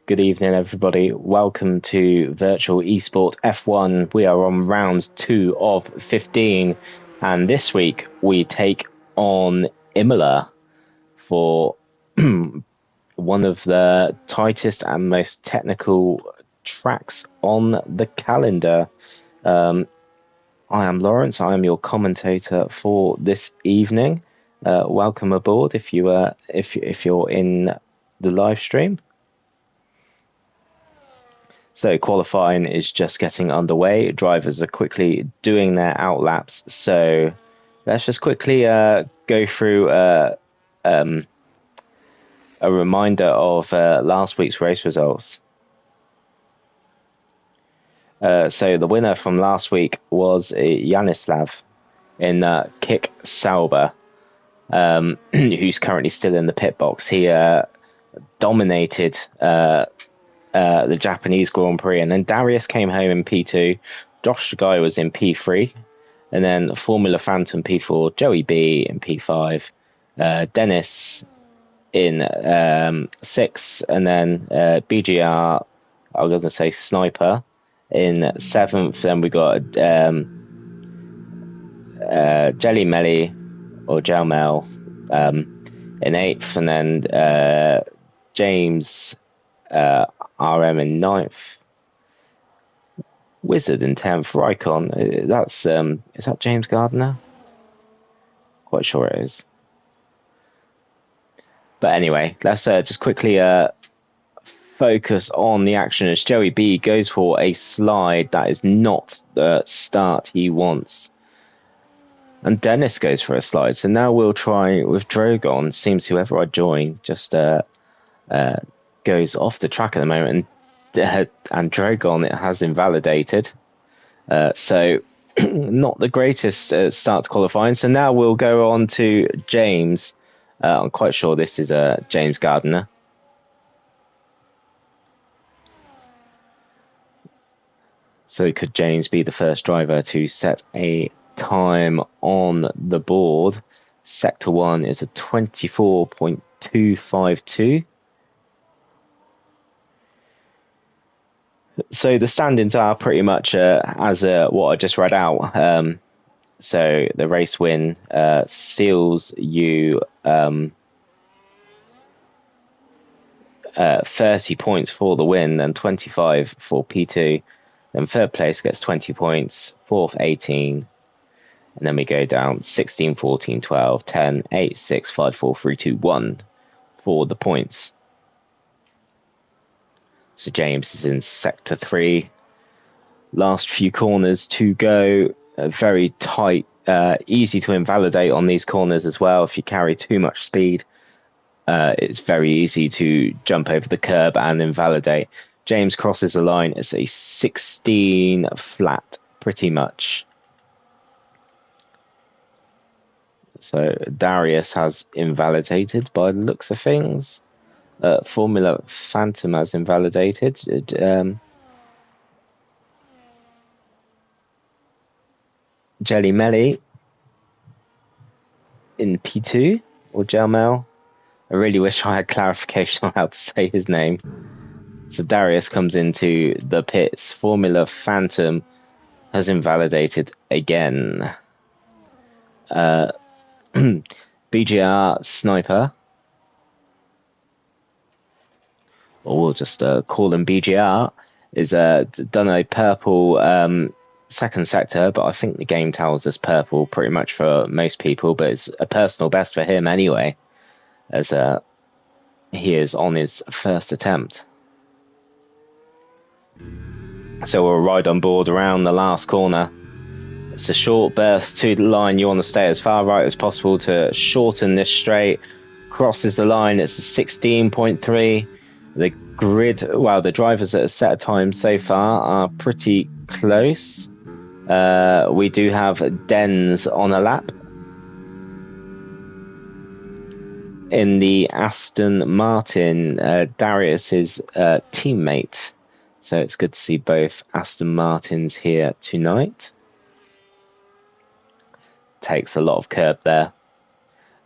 Good evening, everybody. Welcome to Virtual Esport F1. We are on round 2 of 15, and this week we take on Imola for one of the tightest and most technical tracks on the calendar. I am Lawrence. I am your commentator for this evening. Welcome aboard if you're in the live stream. So qualifying is just getting underway. Drivers are quickly doing their outlaps. So let's just quickly go through a reminder of last week's race results. So the winner from last week was Janislav in Kick Sauber, who's currently still in the pit box. He dominated the Japanese Grand Prix, and then Darius came home in P2, Josh Guy was in P3, and then Formula Phantom P4, Joey B in P5, Dennis in 6, and then BGR, I'm going to say Sniper, in 7th. Then we got Jelly Melly or Jelmel in 8th, and then James RM in 9th, Wizard in 10th, Rycon. That's is that James Gardner? Quite sure it is. But anyway, let's just quickly focus on the action as Joey B goes for a slide. That is not the start he wants. And Dennis goes for a slide. So now we'll try with Drogon. Seems whoever I join just goes off the track at the moment, and Drogon it has invalidated. So not the greatest start to qualifying. So now we'll go on to James. I'm quite sure this is James Gardner. So could James be the first driver to set a time on the board? Sector 1 is a 24.252. So the standings are pretty much as what I just read out. So the race win seals you 30 points for the win, then 25 for P2. Then third place gets 20 points, fourth 18. And then we go down 16, 14, 12, 10, 8, 6, 5, 4, 3, 2, 1 for the points. So James is in sector 3. Last few corners to go. Very tight, easy to invalidate on these corners as well. If you carry too much speed, it's very easy to jump over the curb and invalidate. James crosses the line. It's a 16 flat, pretty much. So Darius has invalidated by the looks of things. Formula Phantom has invalidated. Jelly Melly in P2 or Jelmel. I really wish I had clarification on how to say his name. So Darius comes into the pits. Formula Phantom has invalidated again. BGR Sniper, or we'll just call him BGR, is done a purple second sector, but I think the game tells us purple pretty much for most people, but it's a personal best for him anyway, as he is on his first attempt. So we'll ride on board around the last corner. It's a short burst to the line. You want to stay as far right as possible to shorten this straight. Crosses the line. It's a 16.3. The grid, well, the drivers that have set a time so far are pretty close. We do have Dens on a lap. In the Aston Martin, Darius's teammate. So it's good to see both Aston Martins here tonight. Takes a lot of curb there.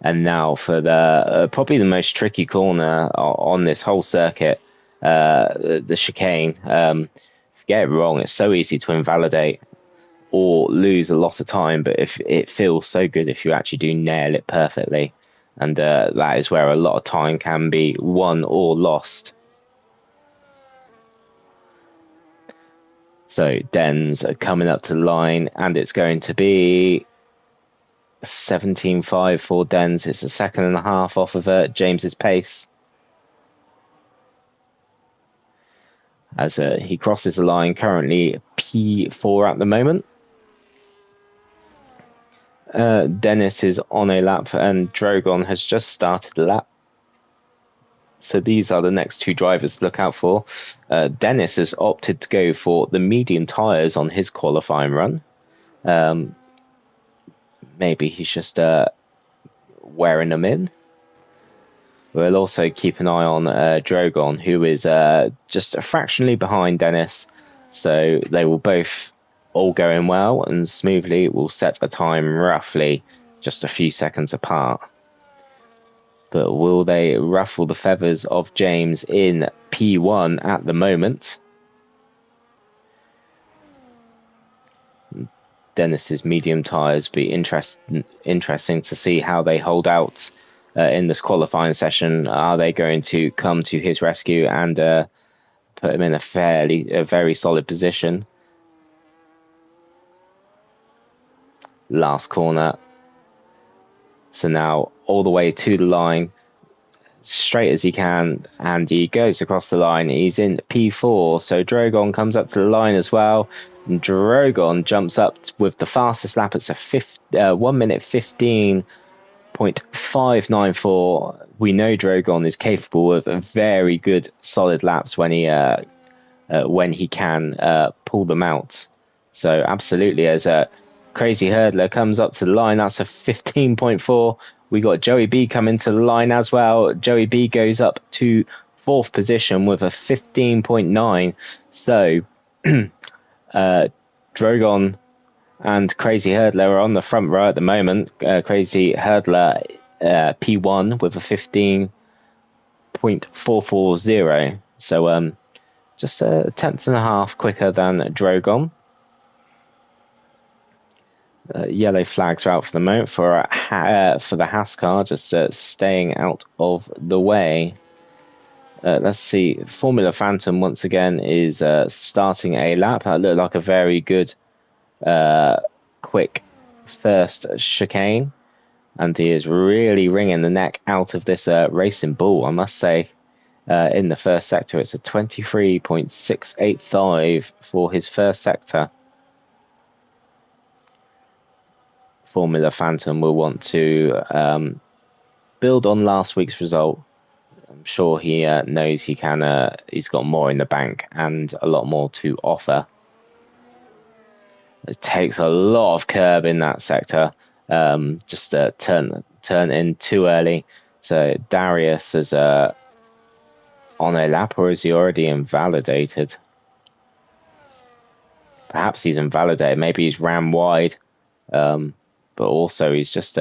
And now for the probably the most tricky corner on this whole circuit. the chicane. Get it wrong, it's so easy to invalidate or lose a lot of time, but if it feels so good if you actually do nail it perfectly, and that is where a lot of time can be won or lost. So Dens are coming up to the line, and it's going to be 17.5 for Dens. It's a second and a half off of James's pace. As he crosses the line, currently P4 at the moment. Dennis is on a lap, and Drogon has just started the lap. So these are the next two drivers to look out for. Dennis has opted to go for the medium tyres on his qualifying run. Maybe he's just wearing them in. We'll also keep an eye on Drogon, who is just fractionally behind Dennis. So they will both all going well and smoothly will set a time roughly just a few seconds apart. But will they ruffle the feathers of James in P1 at the moment? Dennis's medium tyres be interesting to see how they hold out in this qualifying session. Are they going to come to his rescue and put him in a very solid position? Last corner. So now all the way to the line, straight as he can, and he goes across the line. He's in P4, so Drogon comes up to the line as well. And Drogon jumps up with the fastest lap. It's a 1 minute 15.594. We know Drogon is capable of very good solid laps when he can pull them out. So absolutely, as a Crazy Hurdler comes up to the line, that's a 15.4. We got Joey B coming to the line as well. Joey B goes up to fourth position with a 15.9. So Drogon and Crazy Hurdler are on the front row at the moment. Crazy Hurdler P1 with a 15.440. So just a tenth and a half quicker than Drogon. Yellow flags are out for the moment for the Haas car, just staying out of the way. Let's see. Formula Phantom once again is starting a lap. That looked like a very good, quick first chicane, and he is really wringing the neck out of this racing bull, I must say. In the first sector, it's a 23.685 for his first sector. Formula Phantom will want to build on last week's result. I'm sure he knows he can. He's got more in the bank and a lot more to offer. It takes a lot of curb in that sector. Just turn in too early. So Darius is on a lap, or is he already invalidated? Perhaps he's invalidated. Maybe he's ran wide. But also he's just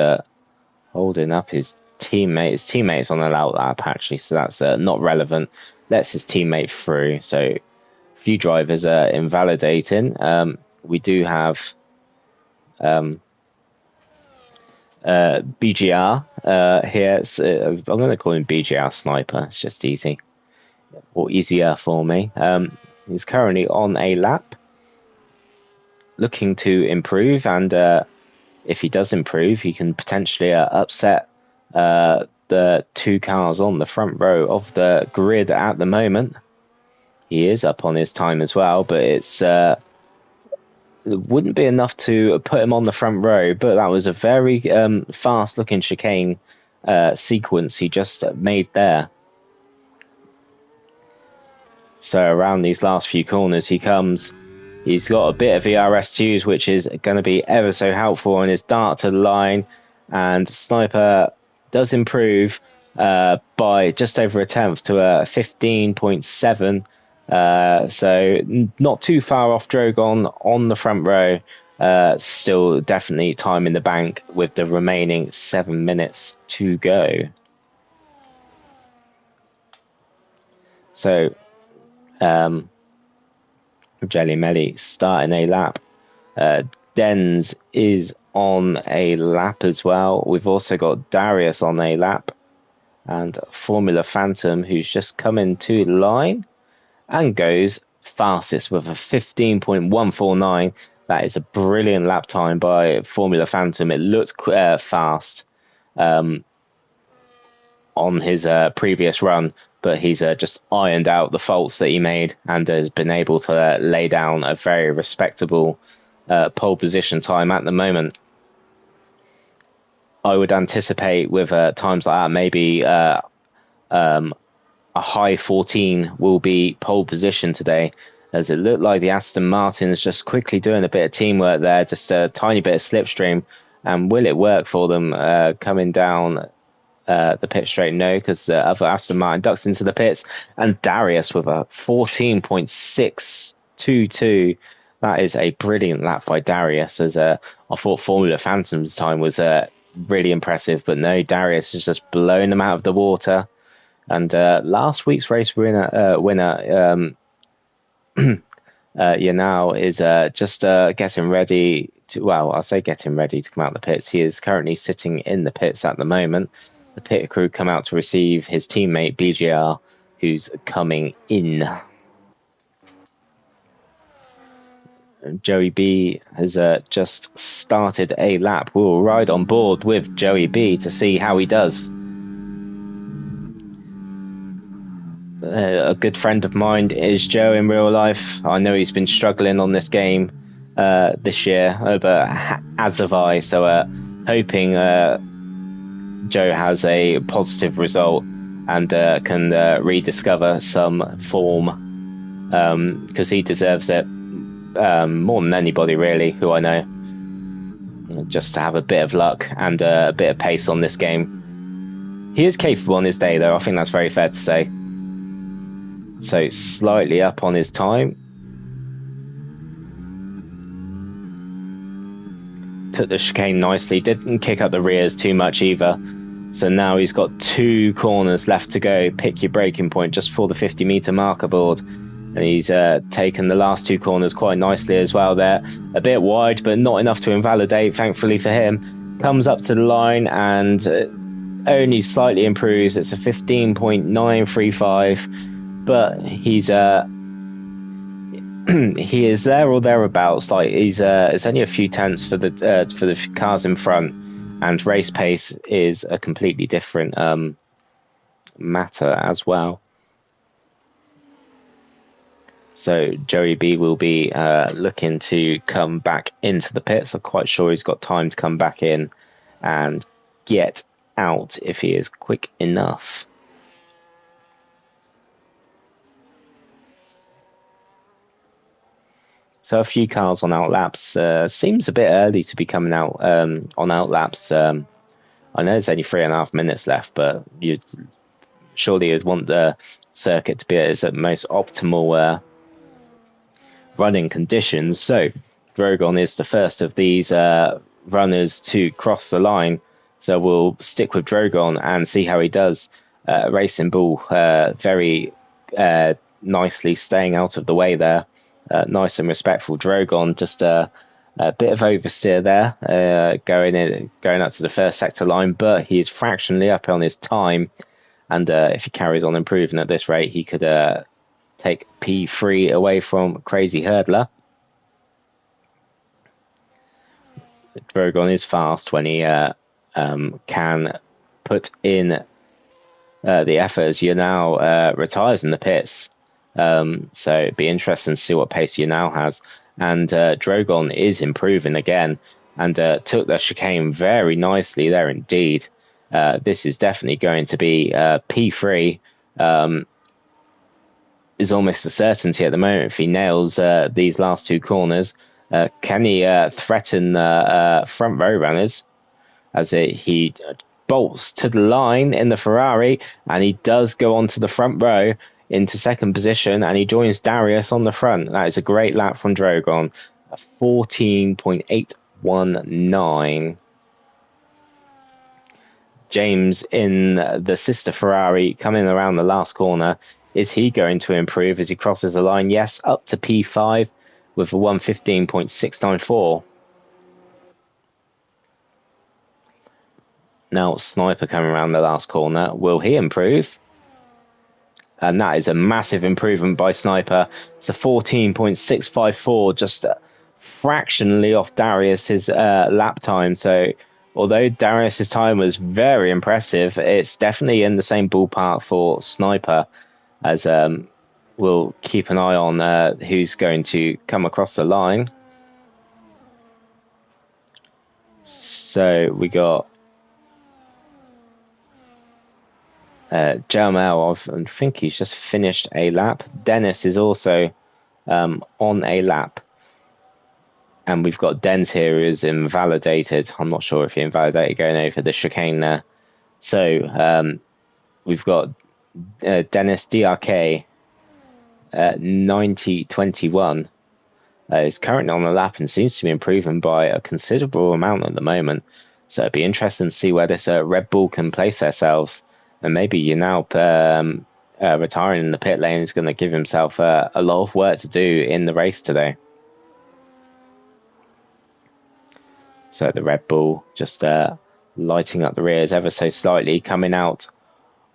holding up his teammate. His teammate's on a loud lap, actually, so that's not relevant. Lets his teammate through. So a few drivers are invalidating. We do have BGR here. I'm going to call him BGR Sniper. It's just easy, or easier for me. He's currently on a lap, looking to improve, and if he does improve, he can potentially upset the two cars on the front row of the grid at the moment. He is up on his time as well, but it wouldn't be enough to put him on the front row. But that was a very fast-looking chicane sequence he just made there. So around these last few corners he comes. He's got a bit of ERS to use, which is going to be ever so helpful on his dart to the line. And Sniper does improve by just over a tenth to a 15.7. So not too far off Drogon on the front row. Still definitely time in the bank with the remaining 7 minutes to go. So Jelly Melly starting a lap. Dens is on a lap as well. We've also got Darius on a lap, and Formula Phantom, who's just come into the line and goes fastest with a 15.149. That is a brilliant lap time by Formula Phantom. It looks fast on his previous run, but he's just ironed out the faults that he made and has been able to lay down a very respectable pole position time at the moment. I would anticipate with times like that, maybe a high 14 will be pole position today, as it looked like the Aston Martins just quickly doing a bit of teamwork there, just a tiny bit of slipstream. And will it work for them coming down the pit straight? No, because the other Aston Martin ducks into the pits, and Darius with a 14.622. That is a brilliant lap by Darius, as I thought Formula Phantom's time was really impressive, but no, Darius is just blowing them out of the water. And last week's race winner Yanao is just getting ready to, well, I'll say getting ready to come out the pits. He is currently sitting in the pits at the moment. The pit crew come out to receive his teammate BGR, who's coming in. Joey B has just started a lap. We'll ride on board with Joey B to see how he does. A good friend of mine is Joe in real life. I know he's been struggling on this game this year over Azavai, so hoping Joe has a positive result and can rediscover some form, because he deserves it more than anybody really who I know, just to have a bit of luck and a bit of pace on this game. He is capable on his day though, I think that's very fair to say. So slightly up on his time. Took the chicane nicely, didn't kick up the rears too much either. So now he's got 2 corners left to go. Pick your braking point just before the 50-meter marker board. And he's taken the last 2 corners quite nicely as well there. A bit wide, but not enough to invalidate, thankfully for him. Comes up to the line and only slightly improves. It's a 15.935, but he's he is there or thereabouts. Like he's it's only a few tenths for the cars in front, and race pace is a completely different matter as well. So Joey B will be looking to come back into the pits. I'm quite sure he's got time to come back in and get out if he is quick enough. So a few cars on outlaps. Seems a bit early to be coming out on outlaps. I know there's only 3.5 minutes left, but you'd want the circuit to be at its most optimal running conditions. So Drogon is the first of these runners to cross the line. So we'll stick with Drogon and see how he does. Racing Bull very nicely staying out of the way there. Nice and respectful. Drogon just a bit of oversteer there, going up to the first sector line, but he is fractionally up on his time, and if he carries on improving at this rate, he could take P3 away from Crazy Hurdler. Drogon is fast when he can put in the effort, as Yanao retires in the pits. So it'd be interesting to see what pace Yanao has. And Drogon is improving again and took the chicane very nicely there indeed. This is definitely going to be P3. Is almost a certainty at the moment if he nails these last 2 corners. Can he threaten front row runners as he bolts to the line in the Ferrari, and he does go onto the front row into second position, and he joins Darius on the front. That is a great lap from Drogon. 14.819. James in the sister Ferrari coming around the last corner. Is he going to improve as he crosses the line? Yes, up to P5 with a 1:15.694. Now Sniper coming around the last corner. Will he improve? And that is a massive improvement by Sniper. It's a 14.654, just fractionally off Darius's lap time. So although Darius's time was very impressive, it's definitely in the same ballpark for Sniper, as we'll keep an eye on who's going to come across the line. So we got Jermel, I think he's just finished a lap. Dennis is also on a lap. And we've got Dens here who's invalidated. I'm not sure if he invalidated going over the chicane there. So we've got Dennis DRK 90.21 is currently on the lap and seems to be improving by a considerable amount at the moment. So it'd be interesting to see where this Red Bull can place themselves. And maybe Yanal retiring in the pit lane is going to give himself a lot of work to do in the race today. So the Red Bull just lighting up the rears ever so slightly, coming out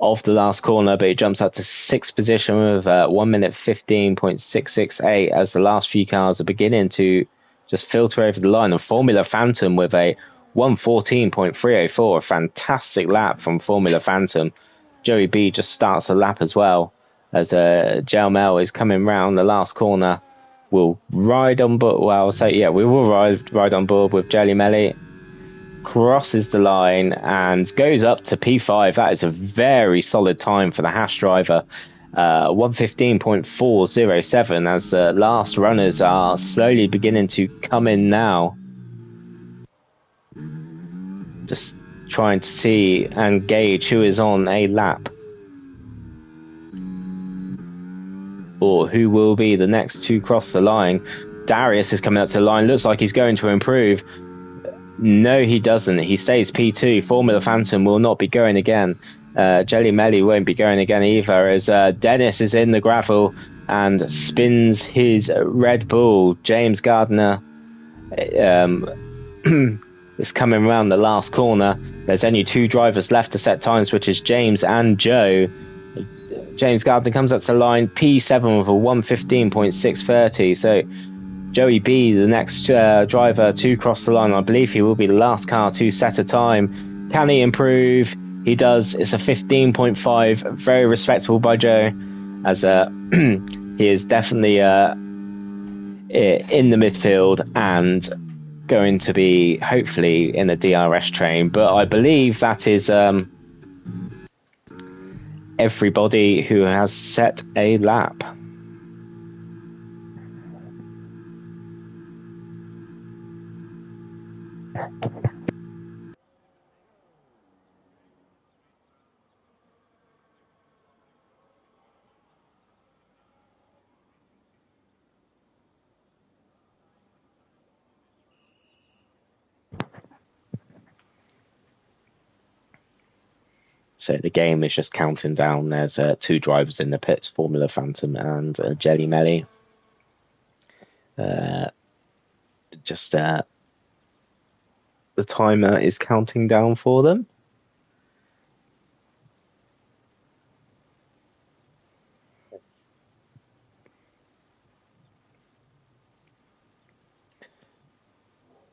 of the last corner, but it jumps up to sixth position with 1 minute 15.668 as the last few cars are beginning to just filter over the line. And Formula Phantom with a 1:14.304, a fantastic lap from Formula Phantom. Joey B just starts a lap as well as Jelmel is coming round the last corner. We'll ride on board. Well, so yeah, we will ride on board with Jelly Melly. Crosses the line and goes up to P5. That is a very solid time for the Haas driver. 1:15.407 as the last runners are slowly beginning to come in now. Just trying to see and gauge who is on a lap, or who will be the next to cross the line. Darius is coming up to the line. Looks like he's going to improve. No, he doesn't. He stays P2. Formula Phantom will not be going again. Jelly Melly won't be going again either, as Dennis is in the gravel and spins his Red Bull. James Gardner is coming around the last corner. There's only two drivers left to set times, which is James and Joe. James Gardner comes up to the line, P7 with a 1:15.630. So Joey B, the next driver to cross the line. I believe he will be the last car to set a time. Can he improve? He does. It's a 15.5. Very respectable by Joe, as he is definitely in the midfield and going to be hopefully in the DRS train. But I believe that is everybody who has set a lap. So the game is just counting down. There's two drivers in the pits, Formula Phantom and Jelly Melly. The timer is counting down for them.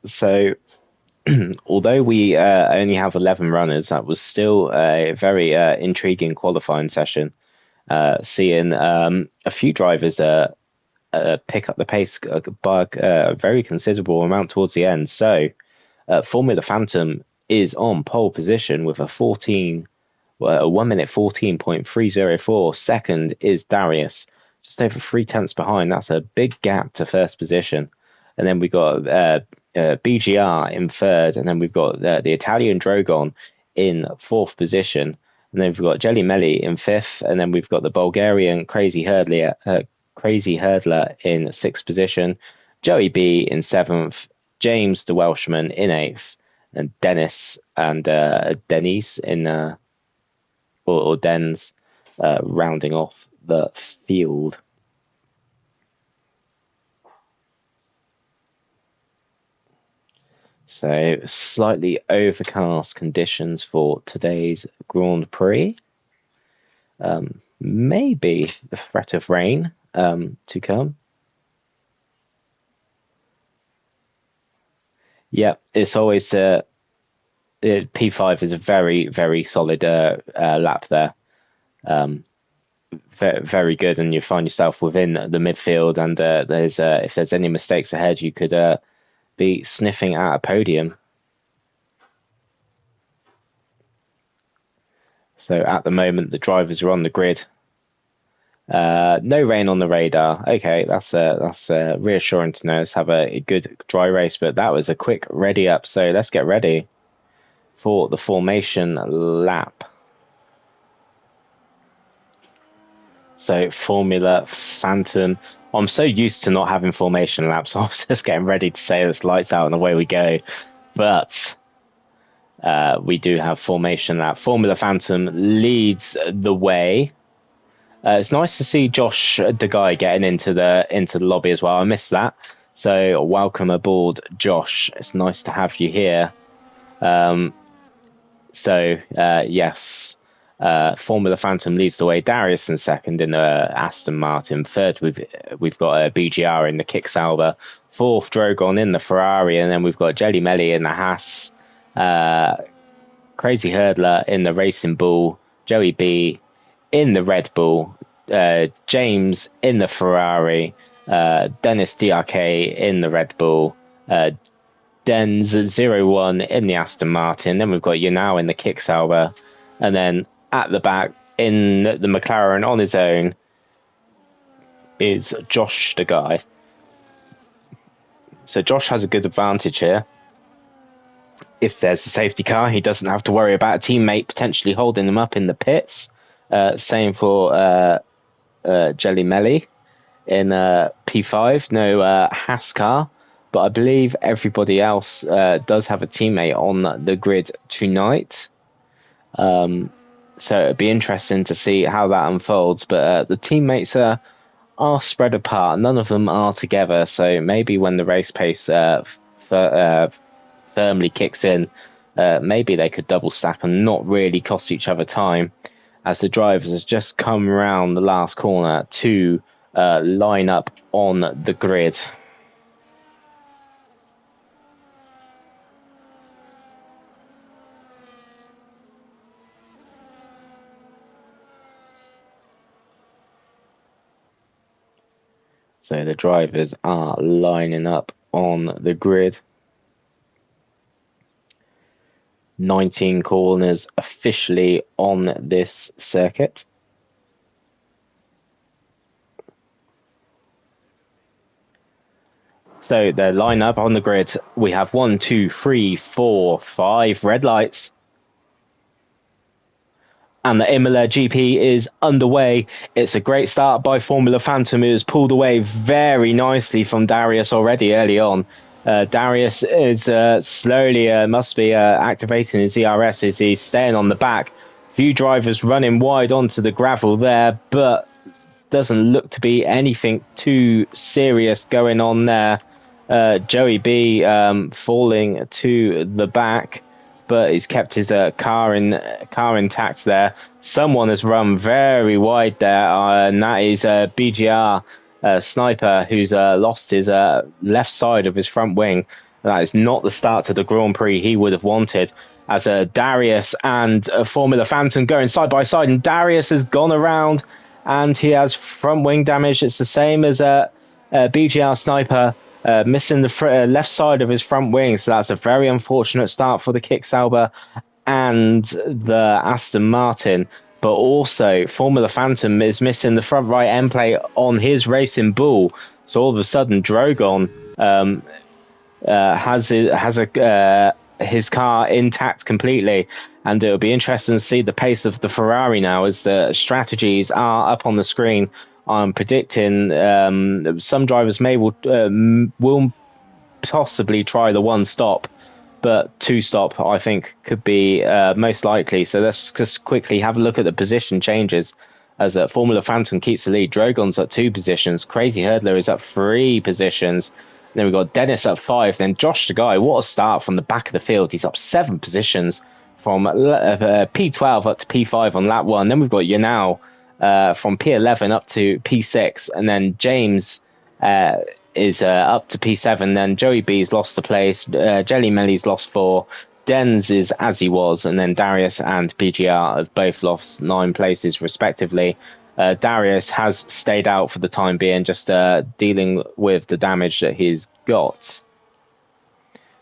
So although we only have 11 runners, that was still a very intriguing qualifying session. Seeing a few drivers pick up the pace by a very considerable amount towards the end. So Formula Phantom is on pole position with a 1 minute 14.304. Second is Darius, just over 0.3 behind. That's a big gap to first position. And then we got BGR in third, and then we've got the Italian Drogon in fourth position, and then we've got Jelly Melly in fifth, and then we've got the Bulgarian Crazy Hurdler in sixth position, Joey B in seventh, James the Welshman in eighth, and Dennis and Denise in or Dens rounding off the field. So slightly overcast conditions for today's Grand Prix. Maybe the threat of rain to come. Yeah, it's always P5 is a very, very solid lap there. Very good, and you find yourself within the midfield, and there's if there's any mistakes ahead, you could be sniffing at a podium. So at the moment, the drivers are on the grid. No rain on the radar. Okay, that's reassuring to know. Let's have a good dry race, but that was a quick ready up. So let's get ready for the formation lap. So Formula Phantom. I'm so used to not having formation laps. I was just getting ready to say this lights out and away we go. But we do have formation lap. Formula Phantom leads the way. It's nice to see Josh the guy getting into the lobby as well. I missed that. So welcome aboard, Josh. It's nice to have you here. Yes. Formula Phantom leads the way. Darius in second in the Aston Martin. Third, we've got a BGR in the Kick Sauber. Fourth, Drogon in the Ferrari, and then we've got Jelly Melly in the Haas. Crazy Hurdler in the Racing Bull. Joey B in the Red Bull. James in the Ferrari. Dennis DRK in the Red Bull. Denz01 in the Aston Martin. Then we've got Yanao in the Kick Sauber, and then at the back in the McLaren on his own is Josh the guy. So Josh has a good advantage here. If there's a safety car, he doesn't have to worry about a teammate potentially holding him up in the pits. Same for Jelly Melly in P5. No Haas car, but I believe everybody else does have a teammate on the grid tonight. So it'd be interesting to see how that unfolds. But the teammates are spread apart. None of them are together. So maybe when the race pace firmly kicks in, maybe they could double stack and not really cost each other time, as the drivers have just come around the last corner to line up on the grid. So the drivers are lining up on the grid. 19 corners officially on this circuit. So they line up on the grid. We have 1, 2, 3, 4, 5 red lights. And the Imola GP is underway. It's a great start by Formula Phantom, who has pulled away very nicely from Darius already early on. Darius is slowly must be activating his ERS as he's staying on the back. Few drivers running wide onto the gravel there, but doesn't look to be anything too serious going on there. Joey B falling to the back, but he's kept his car intact there. Someone has run very wide there, and that is BGR Sniper, who's lost his left side of his front wing. That is not the start to the Grand Prix he would have wanted, as Darius and Formula Phantom going side by side, and Darius has gone around and he has front wing damage. It's the same as BGR Sniper, missing the left side of his front wing, so that's a very unfortunate start for the Kick Sauber and the Aston Martin. But also Formula Phantom is missing the front right end plate on his Racing Bull, so all of a sudden Drogon has his car intact completely, and it'll be interesting to see the pace of the Ferrari now as the strategies are up on the screen. I'm predicting some drivers will possibly try the one stop, but two stop I think could be most likely. So let's just quickly have a look at the position changes. as Formula Phantom keeps the lead. Drogon's at 2 positions. Crazy Hurdler is up 3 positions. And then we've got Dennis at 5. Then Josh the Guy, what a start from the back of the field. He's up 7 positions from P12 up to P5 on lap 1. Then we've got Yanao from P11 up to P6. And then James is up to P7. Then Joey B's lost the place. Jelly Melly's lost 4. Dens is as he was, and then Darius and PGR have both lost 9 places respectively. Darius has stayed out for the time being, just dealing with the damage that he's got.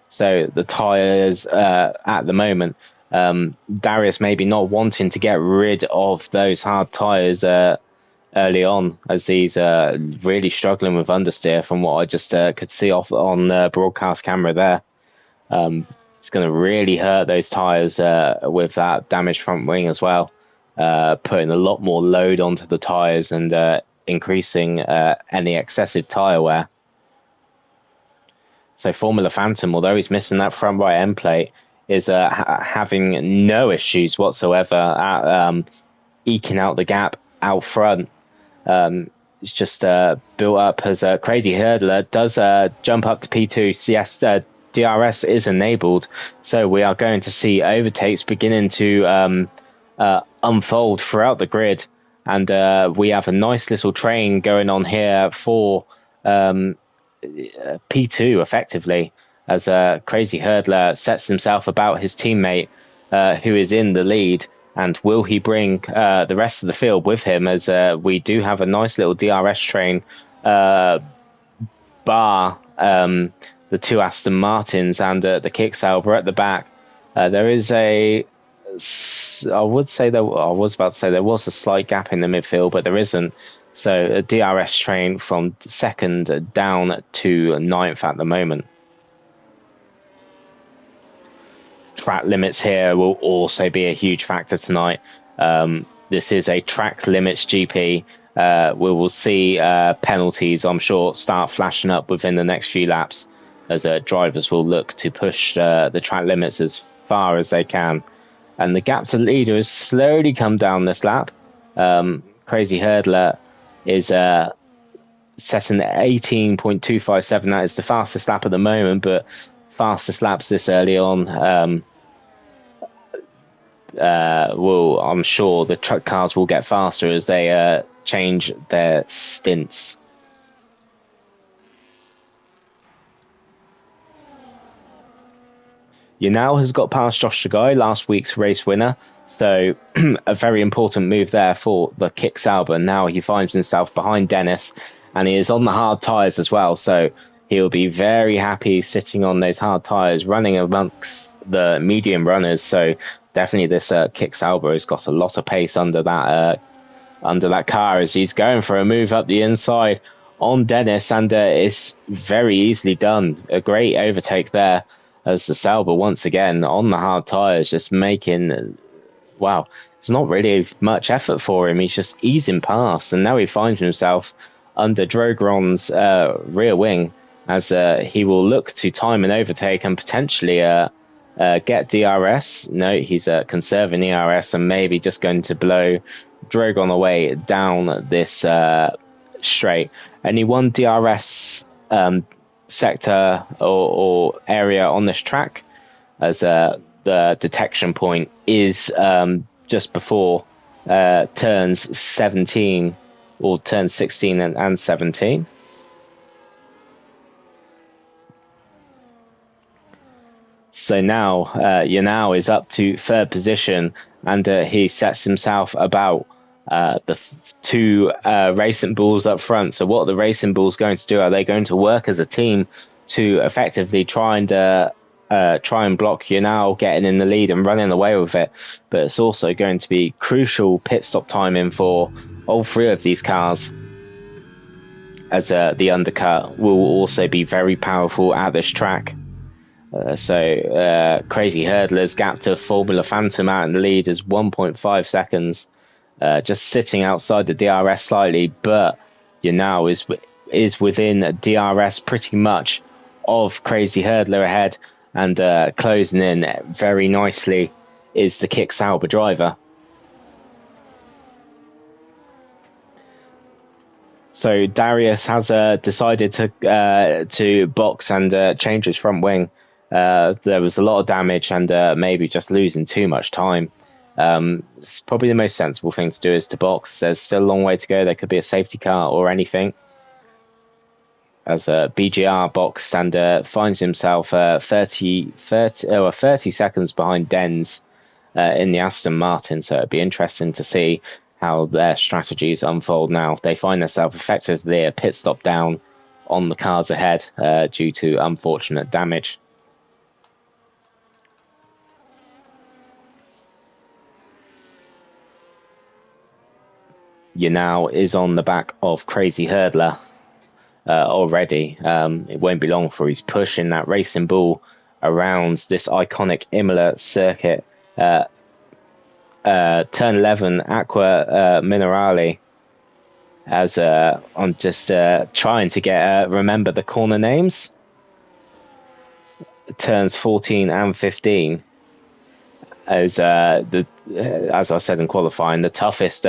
So the tyres at the moment, Darius maybe not wanting to get rid of those hard tyres early on, as he's really struggling with understeer from what I just could see off on the broadcast camera there. It's going to really hurt those tyres with that damaged front wing as well, putting a lot more load onto the tyres and increasing any excessive tyre wear. So Formula Phantom, although he's missing that front right end plate, is having no issues whatsoever at eking out the gap out front. It's just built up as a Crazy Hurdler does jump up to P2. Yes, DRS is enabled, so we are going to see overtakes beginning to unfold throughout the grid, and we have a nice little train going on here for P2 effectively, as Crazy Hurdler sets himself about his teammate who is in the lead, and will he bring the rest of the field with him, as we do have a nice little DRS train bar the 2 Aston Martins and the Kicksauber at the back. There is I was about to say there was a slight gap in the midfield, but there isn't. So a DRS train from 2nd down to 9th at the moment. Track limits here will also be a huge factor tonight. This is a track limits GP. We will see penalties, I'm sure, start flashing up within the next few laps, as drivers will look to push the track limits as far as they can. And the gap to the leader has slowly come down this lap. Crazy Hurdler is setting at 18.257. That is the fastest lap at the moment, but fastest laps this early on, I'm sure the truck cars will get faster as they change their stints. Yanao has got past Josh Sagai, last week's race winner, so a very important move there for the Kicksauber. Now he finds himself behind Dennis, and he is on the hard tyres as well, so he'll be very happy sitting on those hard tyres, running amongst the medium runners. So definitely this Kicksauber has got a lot of pace under that car, as he's going for a move up the inside on Dennis, and it's very easily done. A great overtake there, as the Sauber once again on the hard tyres, just making, wow, it's not really much effort for him. He's just easing past, and now he finds himself under Drogon's rear wing, as he will look to time an overtake and potentially get DRS. No, he's conserving ERS and maybe just going to blow Drogon away down this straight. Only one DRS sector or area on this track, as the detection point is just before turns 17, or turns 16 and 17. So now Yanao is up to 3rd position, and he sets himself about the 2 Racing Bulls up front. So what are the Racing Bulls going to do? Are they going to work as a team to effectively try and block Yanao getting in the lead and running away with it? But it's also going to be crucial pit stop timing for all 3 of these cars, as the undercut will also be very powerful at this track. So Crazy Hurdler's gap to Formula Phantom out in the lead is 1.5 seconds, just sitting outside the DRS slightly, but Yanao is within DRS pretty much of Crazy Hurdler ahead, and closing in very nicely is the Kicksauber driver. So Darius has decided to box and change his front wing. There was a lot of damage and maybe just losing too much time. It's probably the most sensible thing to do is to box. There's still a long way to go. There could be a safety car or anything. As BGR boxed and finds himself 30 seconds behind Denz in the Aston Martin. So it'd be interesting to see how their strategies unfold now. They find themselves effectively a pit stop down on the cars ahead due to unfortunate damage. Yanao is on the back of Crazy Hurdler already. It won't be long before he's pushing that racing bull around this iconic Imola circuit. Turn 11 Aqua Minerale, as I'm just trying to get remember the corner names. Turns 14 and 15 as as I said in qualifying, the toughest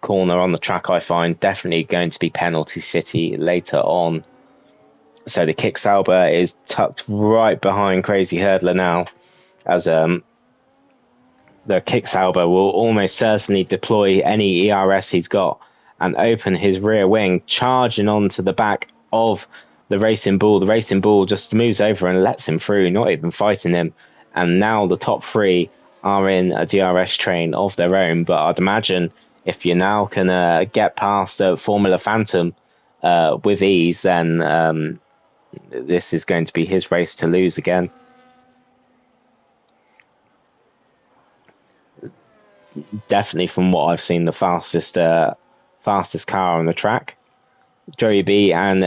corner on the track. I find definitely going to be Penalty City later on. So the Kick Sauber is tucked right behind Crazy Hurdler now, as the Kick Sauber will almost certainly deploy any ERS he's got and open his rear wing, charging onto the back of the Racing Bull. The Racing Bull just moves over and lets him through, not even fighting him. And now the top three are in a DRS train of their own. But I'd imagine if you now can get past Formula Phantom with ease, then this is going to be his race to lose again. Definitely, from what I've seen, the fastest car on the track. Joey B and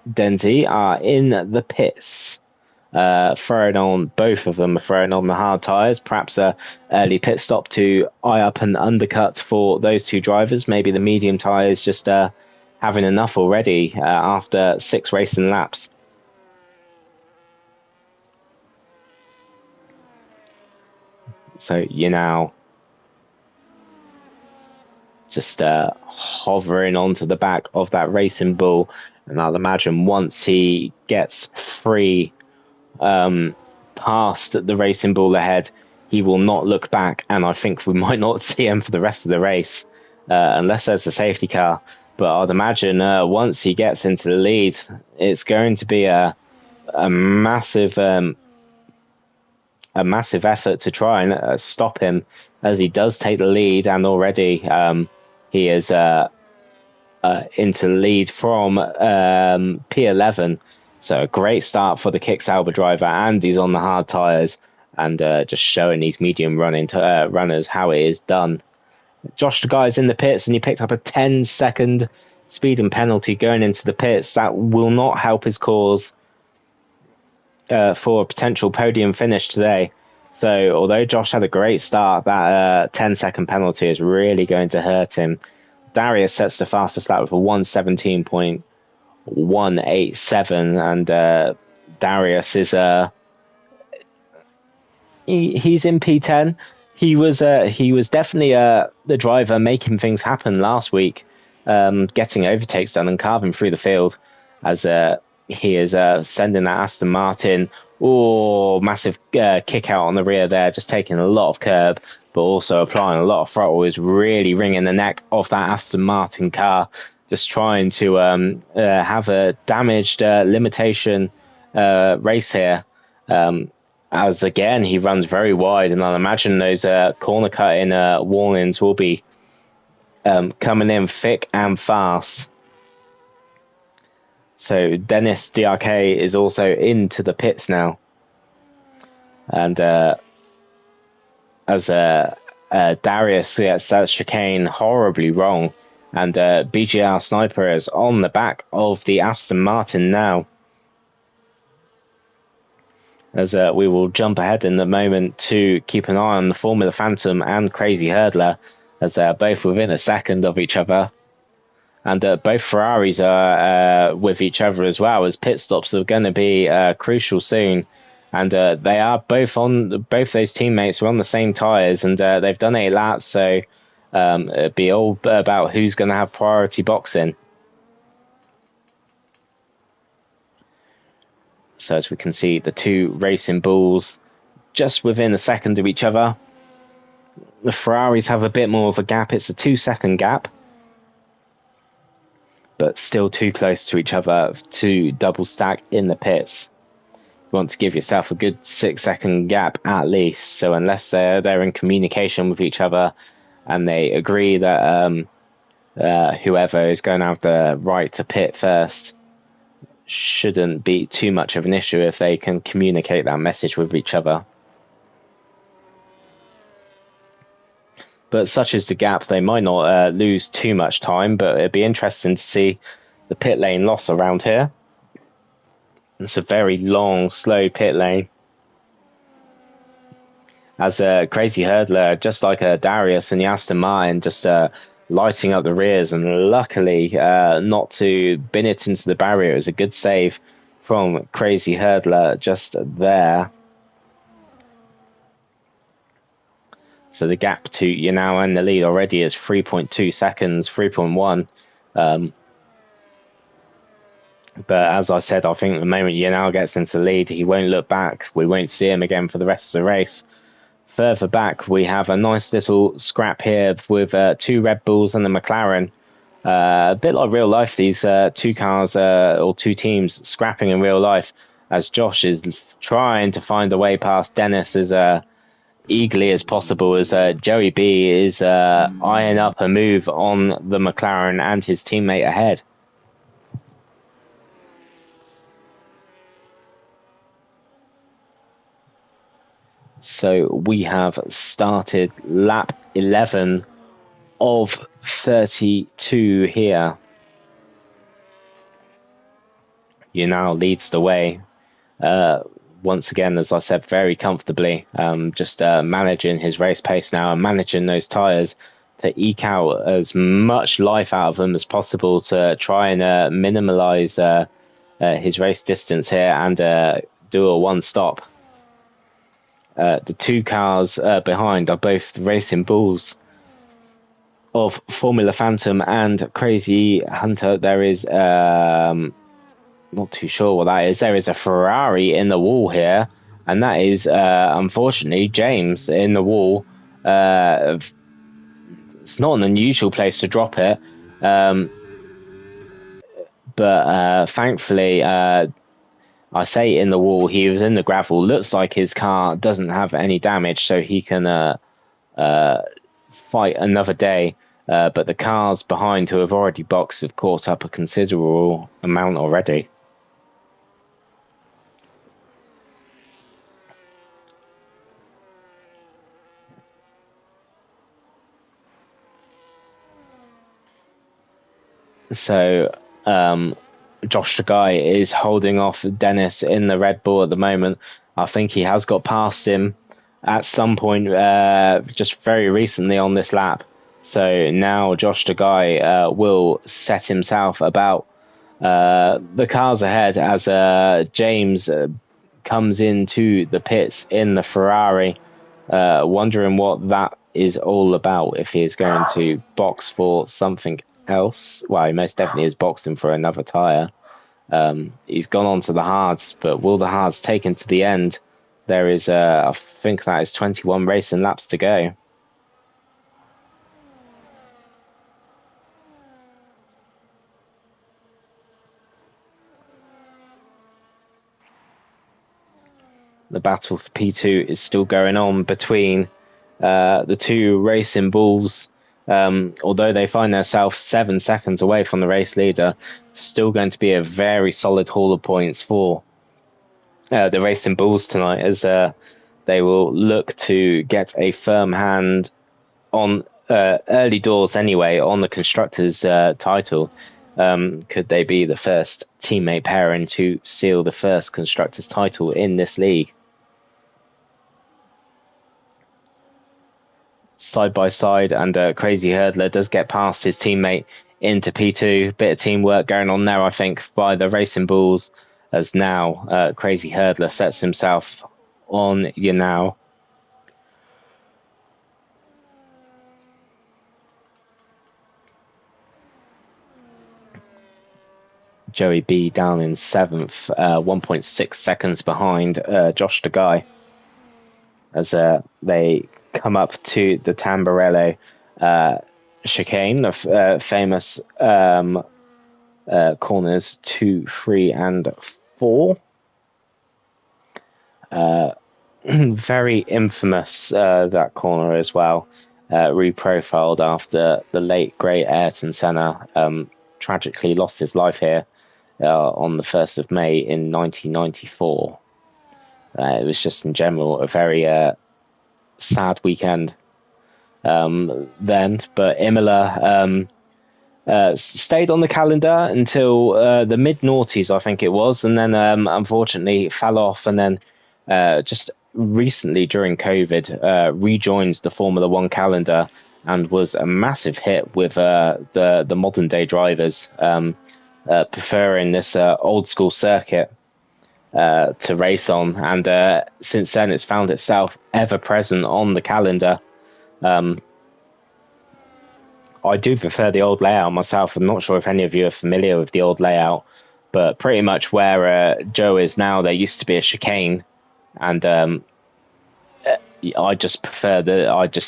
Denzi are in the pits. Both of them are throwing on the hard tyres. Perhaps a early pit stop to eye up an undercut for those two drivers. Maybe the medium tyres just having enough already after 6 racing laps. So you're now just hovering onto the back of that Racing Bull, and I'll imagine once he gets free past the Racing Bull ahead, he will not look back, and I think we might not see him for the rest of the race unless there's a safety car. But I'd imagine once he gets into the lead, it's going to be a massive effort to try and stop him, as he does take the lead, and already he is into lead from P11. So a great start for the Kick Sauber driver, and he's on the hard tyres, and just showing these medium runners how it is done. Josh the guy's in the pits, and he picked up a 10-second speeding penalty going into the pits. That will not help his cause for a potential podium finish today. So although Josh had a great start, that 10-second penalty is really going to hurt him. Darius sets the fastest lap with a 1:17.187, and Darius is he's in P10. He was definitely the driver making things happen last week, getting overtakes done and carving through the field, as he is sending that Aston Martin. Massive kick out on the rear there, just taking a lot of curb, but also applying a lot of throttle. Is really wringing the neck of that Aston Martin car, just trying to have a damaged limitation race here. As again, he runs very wide, and I imagine those corner cutting warnings will be coming in thick and fast. So Dennis DRK is also into the pits now, and as Darius gets that chicane horribly wrong, and BGR Sniper is on the back of the Aston Martin now. As we will jump ahead in the moment to keep an eye on the Formula Phantom and Crazy Hurdler, as they're both within a second of each other. And both Ferraris are with each other as well, as pit stops are going to be crucial soon. And they are both those teammates are on the same tyres, and they've done 8 laps. So It'd be all about who's going to have priority boxing. So as we can see, the two racing bulls just within a second of each other. The Ferraris have a bit more of a gap. It's a 2-second gap, but still too close to each other to double stack in the pits. You want to give yourself a good 6-second gap at least. So unless they're in communication with each other and they agree that whoever is going to have the right to pit first, shouldn't be too much of an issue if they can communicate that message with each other. But such is the gap, they might not lose too much time, but it'd be interesting to see the pit lane loss around here. It's a very long, slow pit lane. As a crazy hurdler, just like Darius and the Aston Martin, just lighting up the rears, and luckily not to bin it into the barrier. It was a good save from crazy hurdler just there. So the gap to you're now in the lead already is 3.2 seconds, 3.1. But as I said, I think the moment Yanal gets into the lead, he won't look back. We won't see him again for the rest of the race. Further back, we have a nice little scrap here with two Red Bulls and the McLaren. A bit like real life, these two cars or two teams scrapping in real life, as Josh is trying to find a way past Dennis as eagerly as possible, as Joey B is eyeing up a move on the McLaren and his teammate ahead. So we have started lap 11 of 32 here. Yanal leads the way. Once again, as I said, very comfortably, just managing his race pace now and managing those tyres to eke out as much life out of them as possible to try and minimalise his race distance here and do a one-stop. The two cars behind are both racing bulls of Formula Phantom and Crazy Hunter. There is not too sure what that is. There is a Ferrari in the wall here, and that is unfortunately James in the wall. It's not an unusual place to drop it, but thankfully I say in the wall, he was in the gravel. Looks like his car doesn't have any damage, so he can fight another day. But the cars behind who have already boxed have caught up a considerable amount already. So Josh Tagai is holding off Dennis in the Red Bull at the moment. I think he has got past him at some point just very recently on this lap. So now Josh Tagai will set himself about the cars ahead as James comes into the pits in the Ferrari, wondering what that is all about, if he is going to box for something else. Well, he most definitely is boxing for another tyre. He's gone on to the hards, but will the hards take him to the end? There is, I think that is 21 racing laps to go. The battle for P2 is still going on between the two racing bulls. Although they find themselves 7 seconds away from the race leader, still going to be a very solid haul of points for the racing bulls tonight, as they will look to get a firm hand on early doors anyway on the constructors title. Could they be the first teammate pairing to seal the first constructors title in this league? Side by side, and Crazy Hurdler does get past his teammate into P2. Bit of teamwork going on there, I think, by the Racing Bulls, as now Crazy Hurdler sets himself on Yanal. Joey B down in 7th, 1.6 seconds behind Josh de Guy, as they come up to the Tamburello chicane, the famous corners 2, 3, and 4. Very infamous, that corner as well. Reprofiled after the late great Ayrton Senna tragically lost his life here on the 1st of May in 1994. It was just in general a very sad weekend then, but Imola stayed on the calendar until the mid-noughties, I think it was, and then unfortunately fell off, and then just recently during COVID rejoined the Formula One calendar and was a massive hit with the modern day drivers preferring this old school circuit to race on, and since then it's found itself ever present on the calendar. I do prefer the old layout myself. I'm not sure if any of you are familiar with the old layout, but pretty much where Joe is now, there used to be a chicane, and I just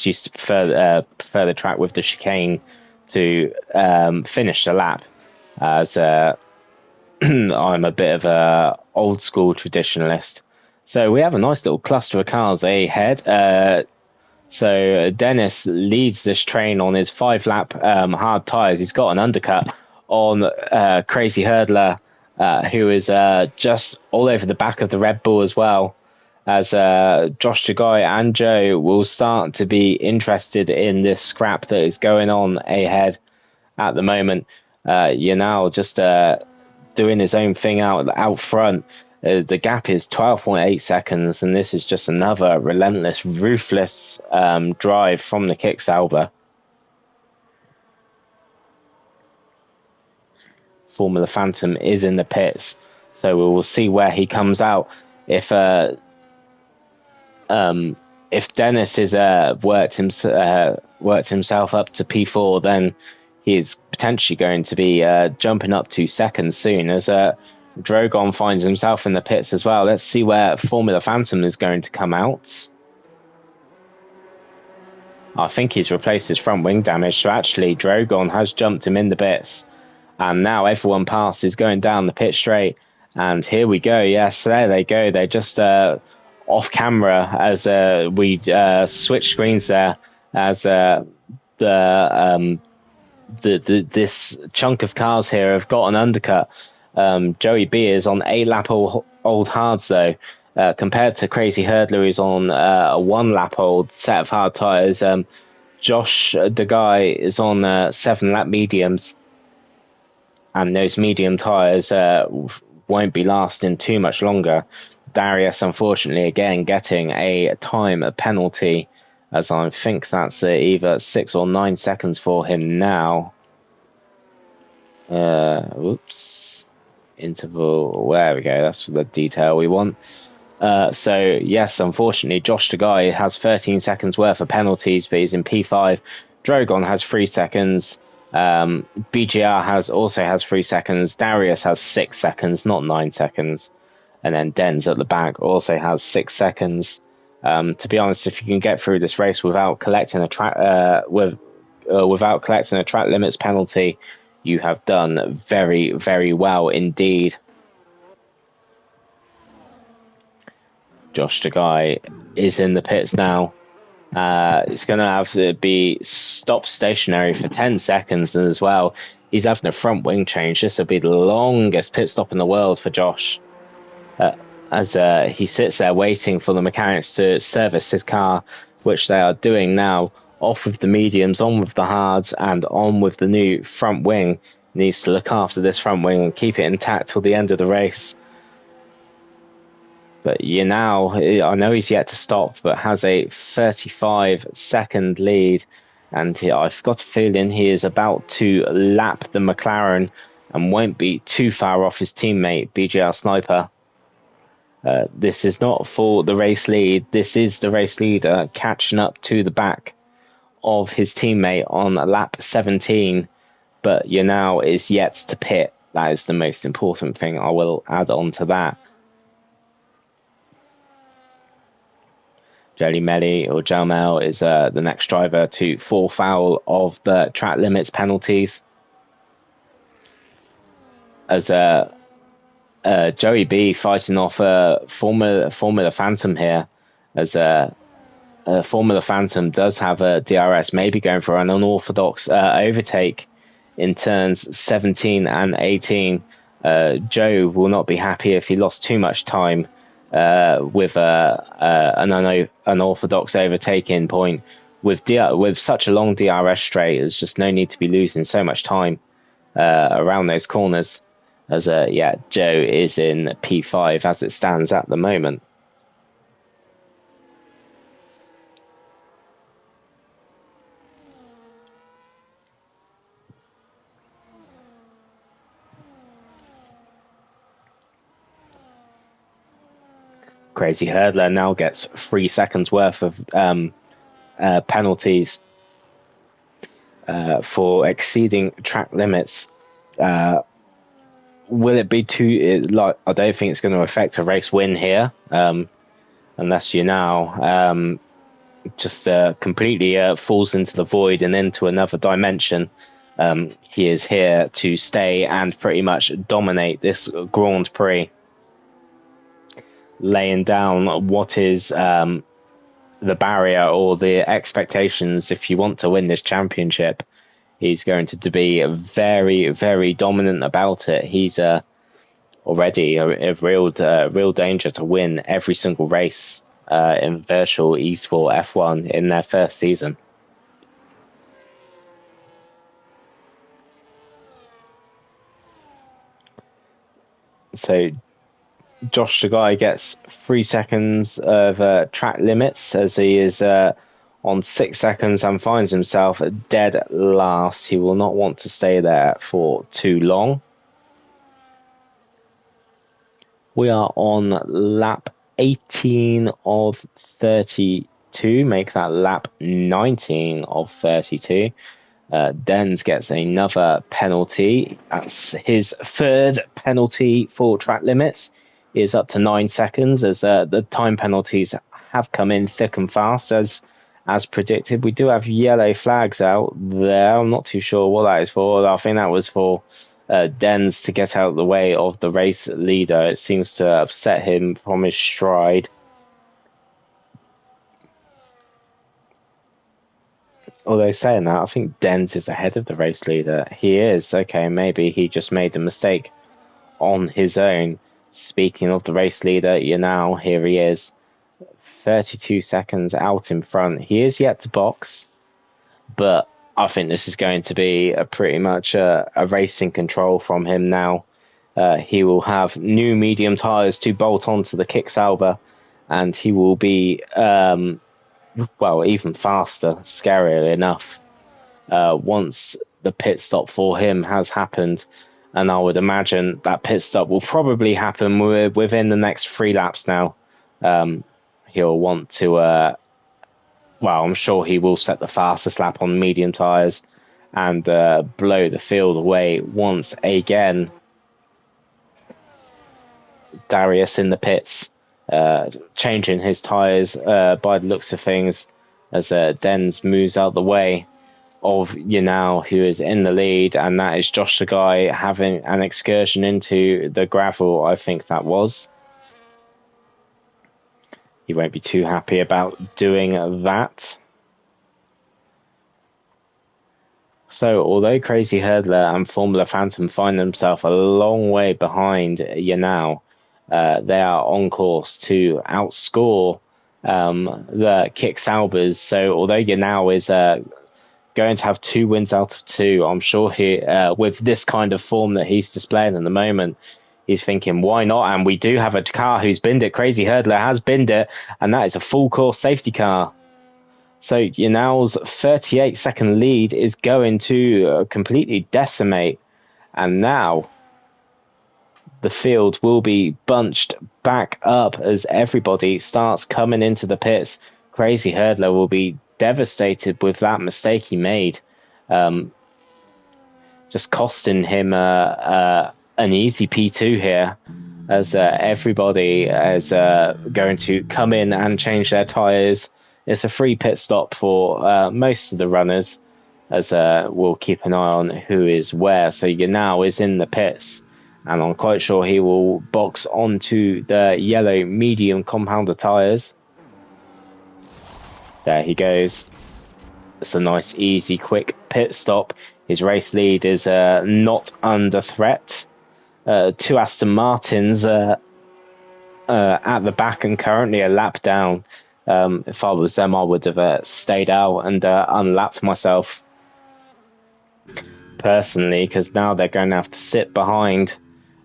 used to prefer the track with the chicane to finish the lap, as I'm a bit of a old school traditionalist. So we have a nice little cluster of cars ahead. So Dennis leads this train on his 5-lap hard tyres. He's got an undercut on Crazy Hurdler, who is just all over the back of the Red Bull as well, as Josh Chagai and Joe will start to be interested in this scrap that is going on ahead at the moment. You're now just doing his own thing out front. The gap is 12.8 seconds, and this is just another relentless, ruthless drive from the Kick Sauber. Formula Phantom is in the pits, so we will see where he comes out. If Dennis is worked himself up to P4, then he is potentially going to be jumping up to second soon, as Drogon finds himself in the pits as well. Let's see where Formula Phantom is going to come out. I think he's replaced his front wing damage, so actually Drogon has jumped him in the pits, and now everyone past is going down the pit straight, and here we go. Yes, there they go. They're just off camera as we switch screens there, as this chunk of cars here have got an undercut. Joey B is on 8-lap old hards though, compared to Crazy Hurdler, who's on a 1-lap old set of hard tyres. Josh de Guy is on 7-lap mediums, and those medium tyres won't be lasting too much longer. Darius, unfortunately, again getting a time penalty, as I think that's either 6 or 9 seconds for him now. Interval, there we go, that's the detail we want. So yes, unfortunately Josh de Guy has 13 seconds worth of penalties, but he's in P5. Drogon has 3 seconds. BGR also has 3 seconds. Darius has 6 seconds, not 9 seconds. And then Denz at the back also has 6 seconds. To be honest, if you can get through this race without collecting a track limits penalty, you have done very, very well indeed. Josh de Guy is in the pits now. It's going to have to be stopped stationary for 10 seconds as well. He's having a front wing change. This will be the longest pit stop in the world for Josh, as he sits there waiting for the mechanics to service his car, which they are doing now. Off with the mediums, on with the hards, and on with the new front wing. Needs to look after this front wing and keep it intact till the end of the race. But I know he's yet to stop, but has a 35-second lead, and I've got a feeling he is about to lap the McLaren and won't be too far off his teammate BGR Sniper. This is not for the race lead. This is the race leader catching up to the back of his teammate on lap 17, but is yet to pit. That is the most important thing. I will add on to that. Jelly Melly or Jelmel is the next driver to fall foul of the track limits penalties. As Joey B fighting off Formula Phantom here, as Formula Phantom does have a DRS, maybe going for an unorthodox overtake in turns 17 and 18. Joe will not be happy if he lost too much time with an unorthodox overtaking point. With such a long DRS straight, there's just no need to be losing so much time around those corners. As Joe is in P5 as it stands at the moment. Crazy Hurdler now gets 3 seconds worth of penalties for exceeding track limits. Will it be too? I don't think it's going to affect a race win here, unless you now just completely falls into the void and into another dimension. He is here to stay and pretty much dominate this Grand Prix, laying down what is the barrier or the expectations if you want to win this championship. He's going to be very, very dominant about it. He's already a real danger to win every single race in virtual Esport F1 in their first season. So Josh Sagai gets 3 seconds of track limits as he is on 6 seconds and finds himself dead last. He will not want to stay there for too long. We are on lap 18 of 32. Make that lap 19 of 32. Dens gets another penalty. That's his third penalty for track limits. He is up to 9 seconds as the time penalties have come in thick and fast as predicted. We do have yellow flags out there. I'm not too sure what that is for. I think that was for Dens to get out of the way of the race leader. It seems to have set him from his stride. Although saying that, I think Dens is ahead of the race leader. He is. Okay, maybe he just made a mistake on his own. Speaking of the race leader, here he is. 32 seconds out in front. He is yet to box, but I think this is going to be pretty much a racing control from him now. He will have new medium tyres to bolt onto the Kick Sauber, and he will be, even faster, scarily enough, once the pit stop for him has happened. And I would imagine that pit stop will probably happen within the next 3 laps now. He'll want to, I'm sure he will set the fastest lap on medium tyres and blow the field away once again. Darius in the pits, changing his tyres by the looks of things as Dens moves out the way of Yanal, who is in the lead, and that is Josh Sagai having an excursion into the gravel, I think that was. He won't be too happy about doing that. So, although Crazy Hurdler and Formula Phantom find themselves a long way behind Yanal, they are on course to outscore the Kick Saubers. So, although Yanal is going to have 2 wins out of 2, I'm sure he, with this kind of form that he's displaying at the moment, he's thinking, why not? And we do have a car who's binned it. Crazy Hurdler has binned it, and that is a full course safety car. So Yanal's 38-second lead is going to completely decimate. And now the field will be bunched back up as everybody starts coming into the pits. Crazy Hurdler will be devastated with that mistake he made. Just costing him an easy P2 here, as everybody is going to come in and change their tyres. It's a free pit stop for most of the runners, as we'll keep an eye on who is where. So Yanao is in the pits, and I'm quite sure he will box onto the yellow medium compounder tyres. There he goes. It's a nice, easy, quick pit stop. His race lead is not under threat. Two Aston Martins at the back and currently a lap down. If I was them, I would have stayed out and unlapped myself personally, because now they're going to have to sit behind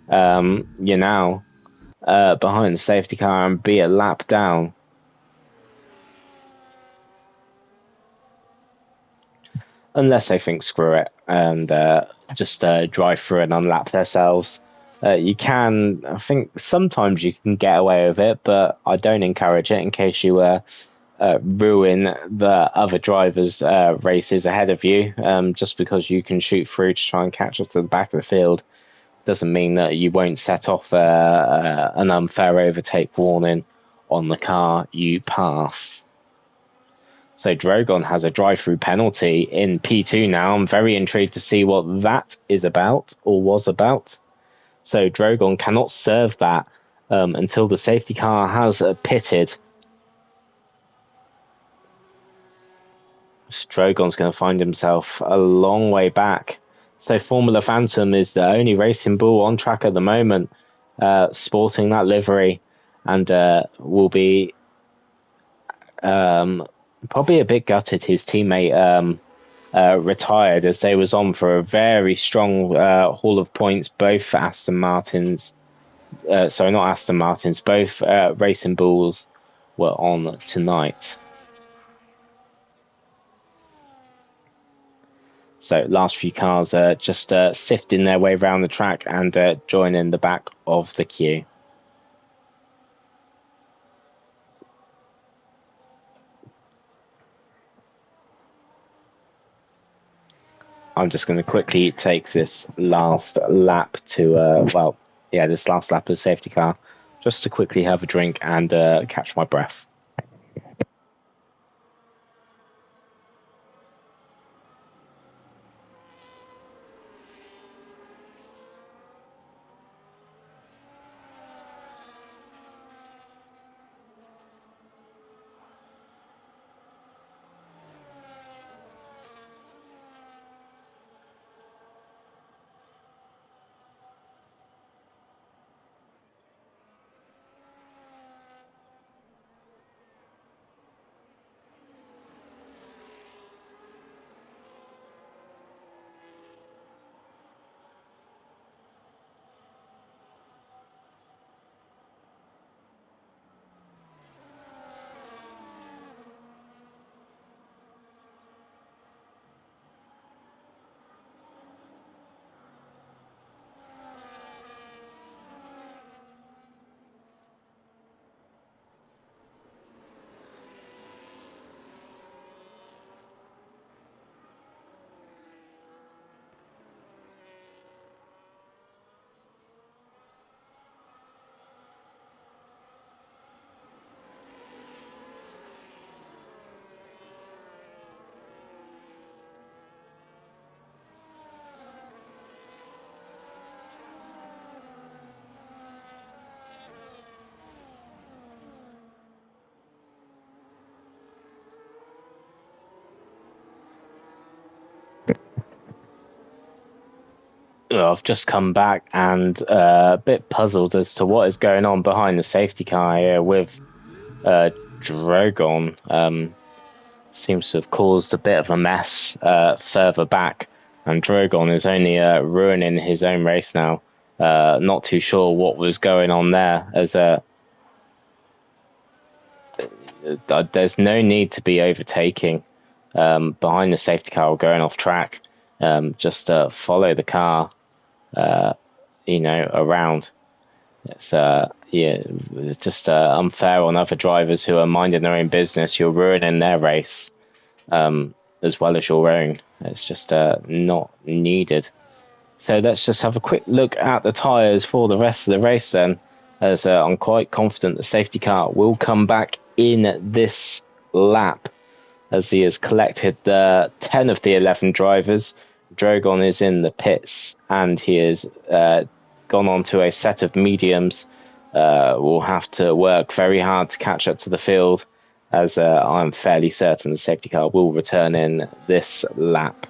behind the safety car and be a lap down. Unless they think screw it and just drive through and unlap themselves. You can, I think sometimes you can get away with it, but I don't encourage it in case you ruin the other drivers' races ahead of you. Just because you can shoot through to try and catch us to the back of the field doesn't mean that you won't set off an unfair overtake warning on the car you pass. So Drogon has a drive-through penalty in P2 now. I'm very intrigued to see what that is about, or was about. So Drogon cannot serve that until the safety car has pitted. Drogon's going to find himself a long way back. So Formula Phantom is the only racing bull on track at the moment, sporting that livery, and will be probably a bit gutted his teammate retired, as they was on for a very strong haul of points, both Aston Martins. Sorry, not Aston Martins, both Racing Bulls were on tonight. So last few cars just sifting their way around the track and joining the back of the queue. I'm just going to quickly take this last lap to, this last lap of the safety car, just to quickly have a drink and catch my breath. I've just come back and a bit puzzled as to what is going on behind the safety car here with Drogon. Seems to have caused a bit of a mess further back, and Drogon is only ruining his own race now. Not too sure what was going on there, as there's no need to be overtaking behind the safety car or going off track. Just follow the car around. It's it's just unfair on other drivers who are minding their own business. You're ruining their race as well as your own. It's just not needed. So let's just have a quick look at the tyres for the rest of the race then, as I'm quite confident the safety car will come back in this lap, as he has collected 10 of the 11 drivers. Drogon is in the pits, and he has gone on to a set of mediums. Will have to work very hard to catch up to the field, as I'm fairly certain the safety car will return in this lap.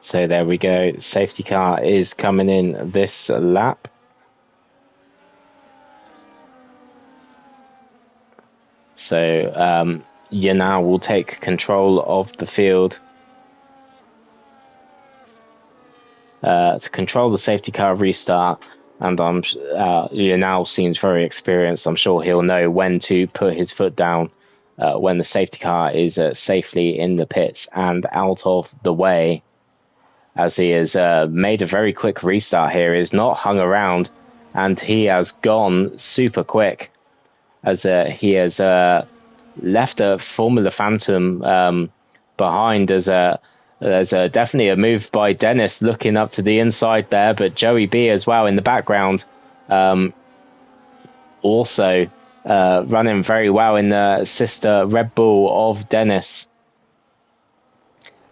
So there we go. Safety car is coming in this lap. So Yanao will take control of the field to control the safety car restart. And Yanao seems very experienced. I'm sure he'll know when to put his foot down when the safety car is safely in the pits and out of the way, as he has made a very quick restart here. He's not hung around, and he has gone super quick, as he has left a Formula Phantom behind. There's definitely a move by Dennis looking up to the inside there, but Joey B as well in the background, also running very well in the sister Red Bull of Dennis.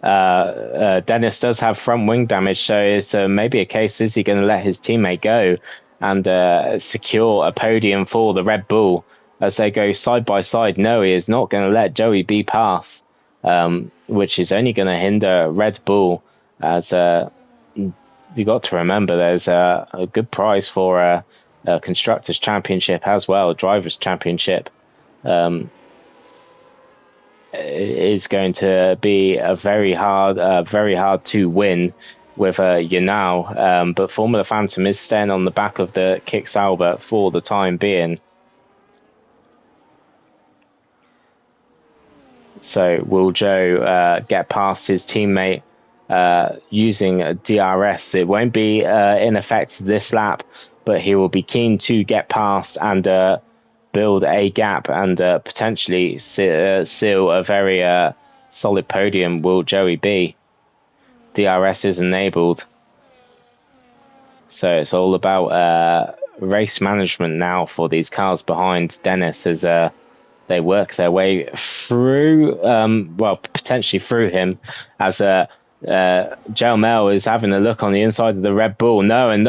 Dennis does have front wing damage, so it's maybe a case, is he going to let his teammate go and secure a podium for the Red Bull as they go side by side? No, he is not going to let Joey B pass, which is only going to hinder Red Bull, as you got to remember there's a good prize for a Constructors' Championship as well, Drivers' Championship. Is going to be a very hard to win with Yanao, but Formula Phantom is staying on the back of the Kick Sauber for the time being. So will Joe get past his teammate using DRS? It won't be in effect this lap, but he will be keen to get past and build a gap and potentially seal a very solid podium. Will Joey B? DRS is enabled, so it's all about race management now for these cars behind Dennis, as they work their way through, potentially through him, as Jelmel is having a look on the inside of the Red Bull. No, and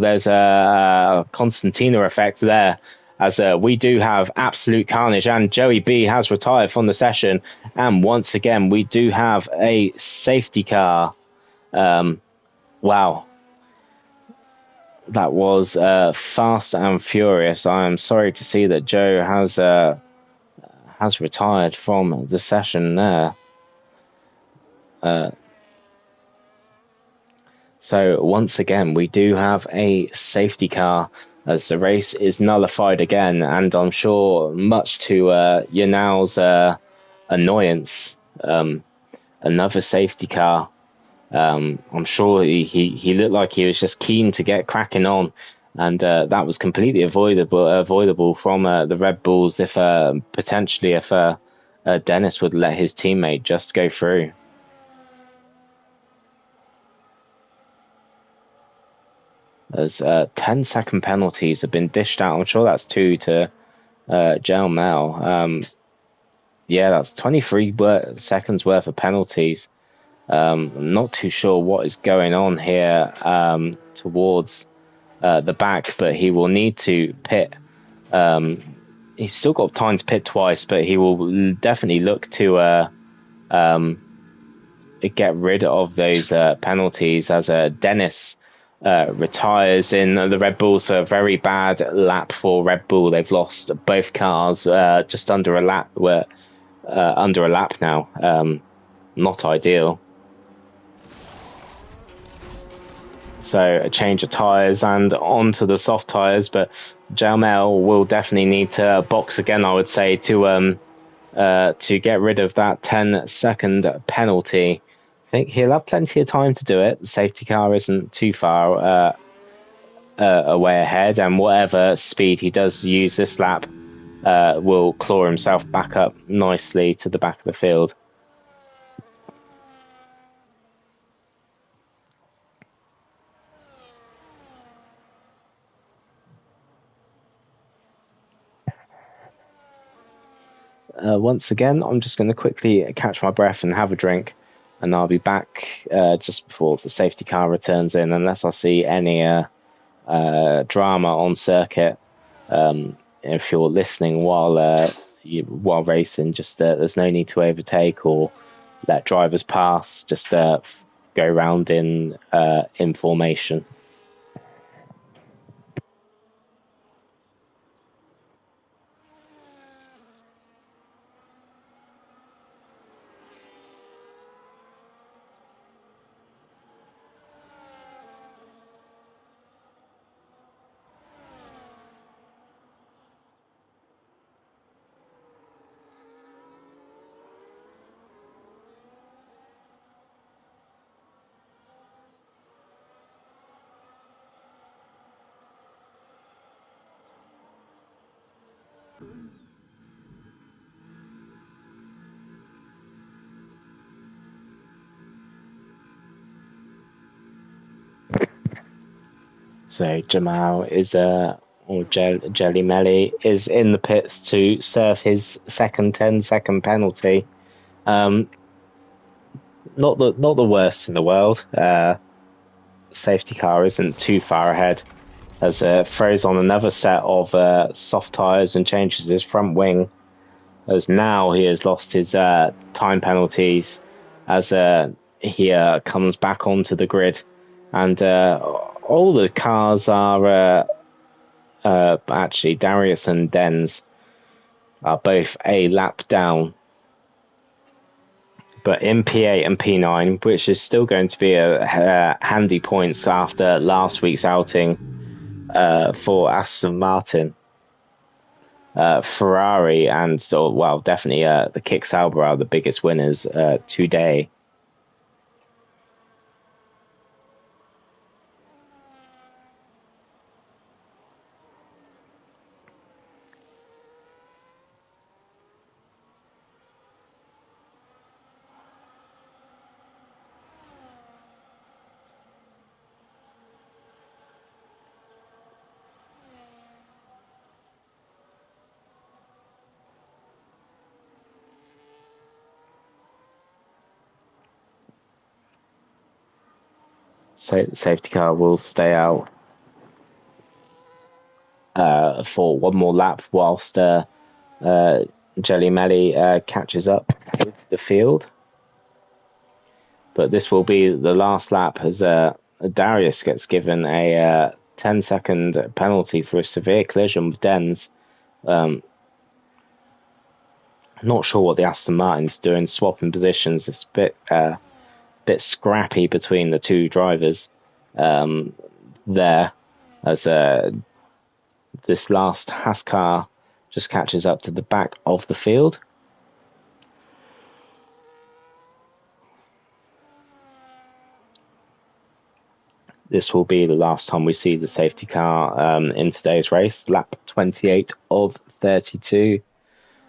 there's a Constantina effect there, as we do have absolute carnage, and Joey B has retired from the session, and once again we do have a safety car. Wow, that was fast and furious. I am sorry to see that Joe has retired from the session there. So once again we do have a safety car, as the race is nullified again, and I'm sure much to Yanao's annoyance, another safety car. I'm sure he looked like he was just keen to get cracking on, and that was completely avoidable from the Red Bulls if potentially if Dennis would let his teammate just go through. As 10-second penalties have been dished out. I'm sure that's 2 to Jelmel. Yeah, that's 23 seconds worth of penalties. I'm not too sure what is going on here towards the back, but he will need to pit. He's still got time to pit twice, but he will definitely look to get rid of those penalties, as Dennis retires in the Red Bull. So a very bad lap for Red Bull. They've lost both cars just under a lap. Under a lap now. Not ideal. So a change of tyres and onto the soft tyres, but Jelmel will definitely need to box again, I would say, to to get rid of that 10-second penalty. I think he'll have plenty of time to do it. The safety car isn't too far away ahead, and whatever speed he does use this lap will claw himself back up nicely to the back of the field. Once again, I'm just going to quickly catch my breath and have a drink, and I'll be back just before the safety car returns in, unless I see any drama on circuit. If you're listening while racing, just there's no need to overtake or let drivers pass. Just go round in formation. So Jamal is or Jelly Melly is in the pits to serve his second 10-second penalty. Not the worst in the world. Safety car isn't too far ahead as throws on another set of soft tyres and changes his front wing, as now he has lost his time penalties as he comes back onto the grid, and all the cars are actually Darius and Denz are both a lap down, but in P8 and P9, which is still going to be a handy points after last week's outing for Aston Martin. Ferrari and definitely the Kick Sauber are the biggest winners today. So safety car will stay out for one more lap whilst Jelly Melly catches up with the field. But this will be the last lap as Darius gets given a 10-second penalty for a severe collision with Denz. Not sure what the Aston Martin's doing, swapping positions. It's a bit scrappy between the two drivers there, as this last Haas car just catches up to the back of the field. This will be the last time we see the safety car in today's race, lap 28 of 32.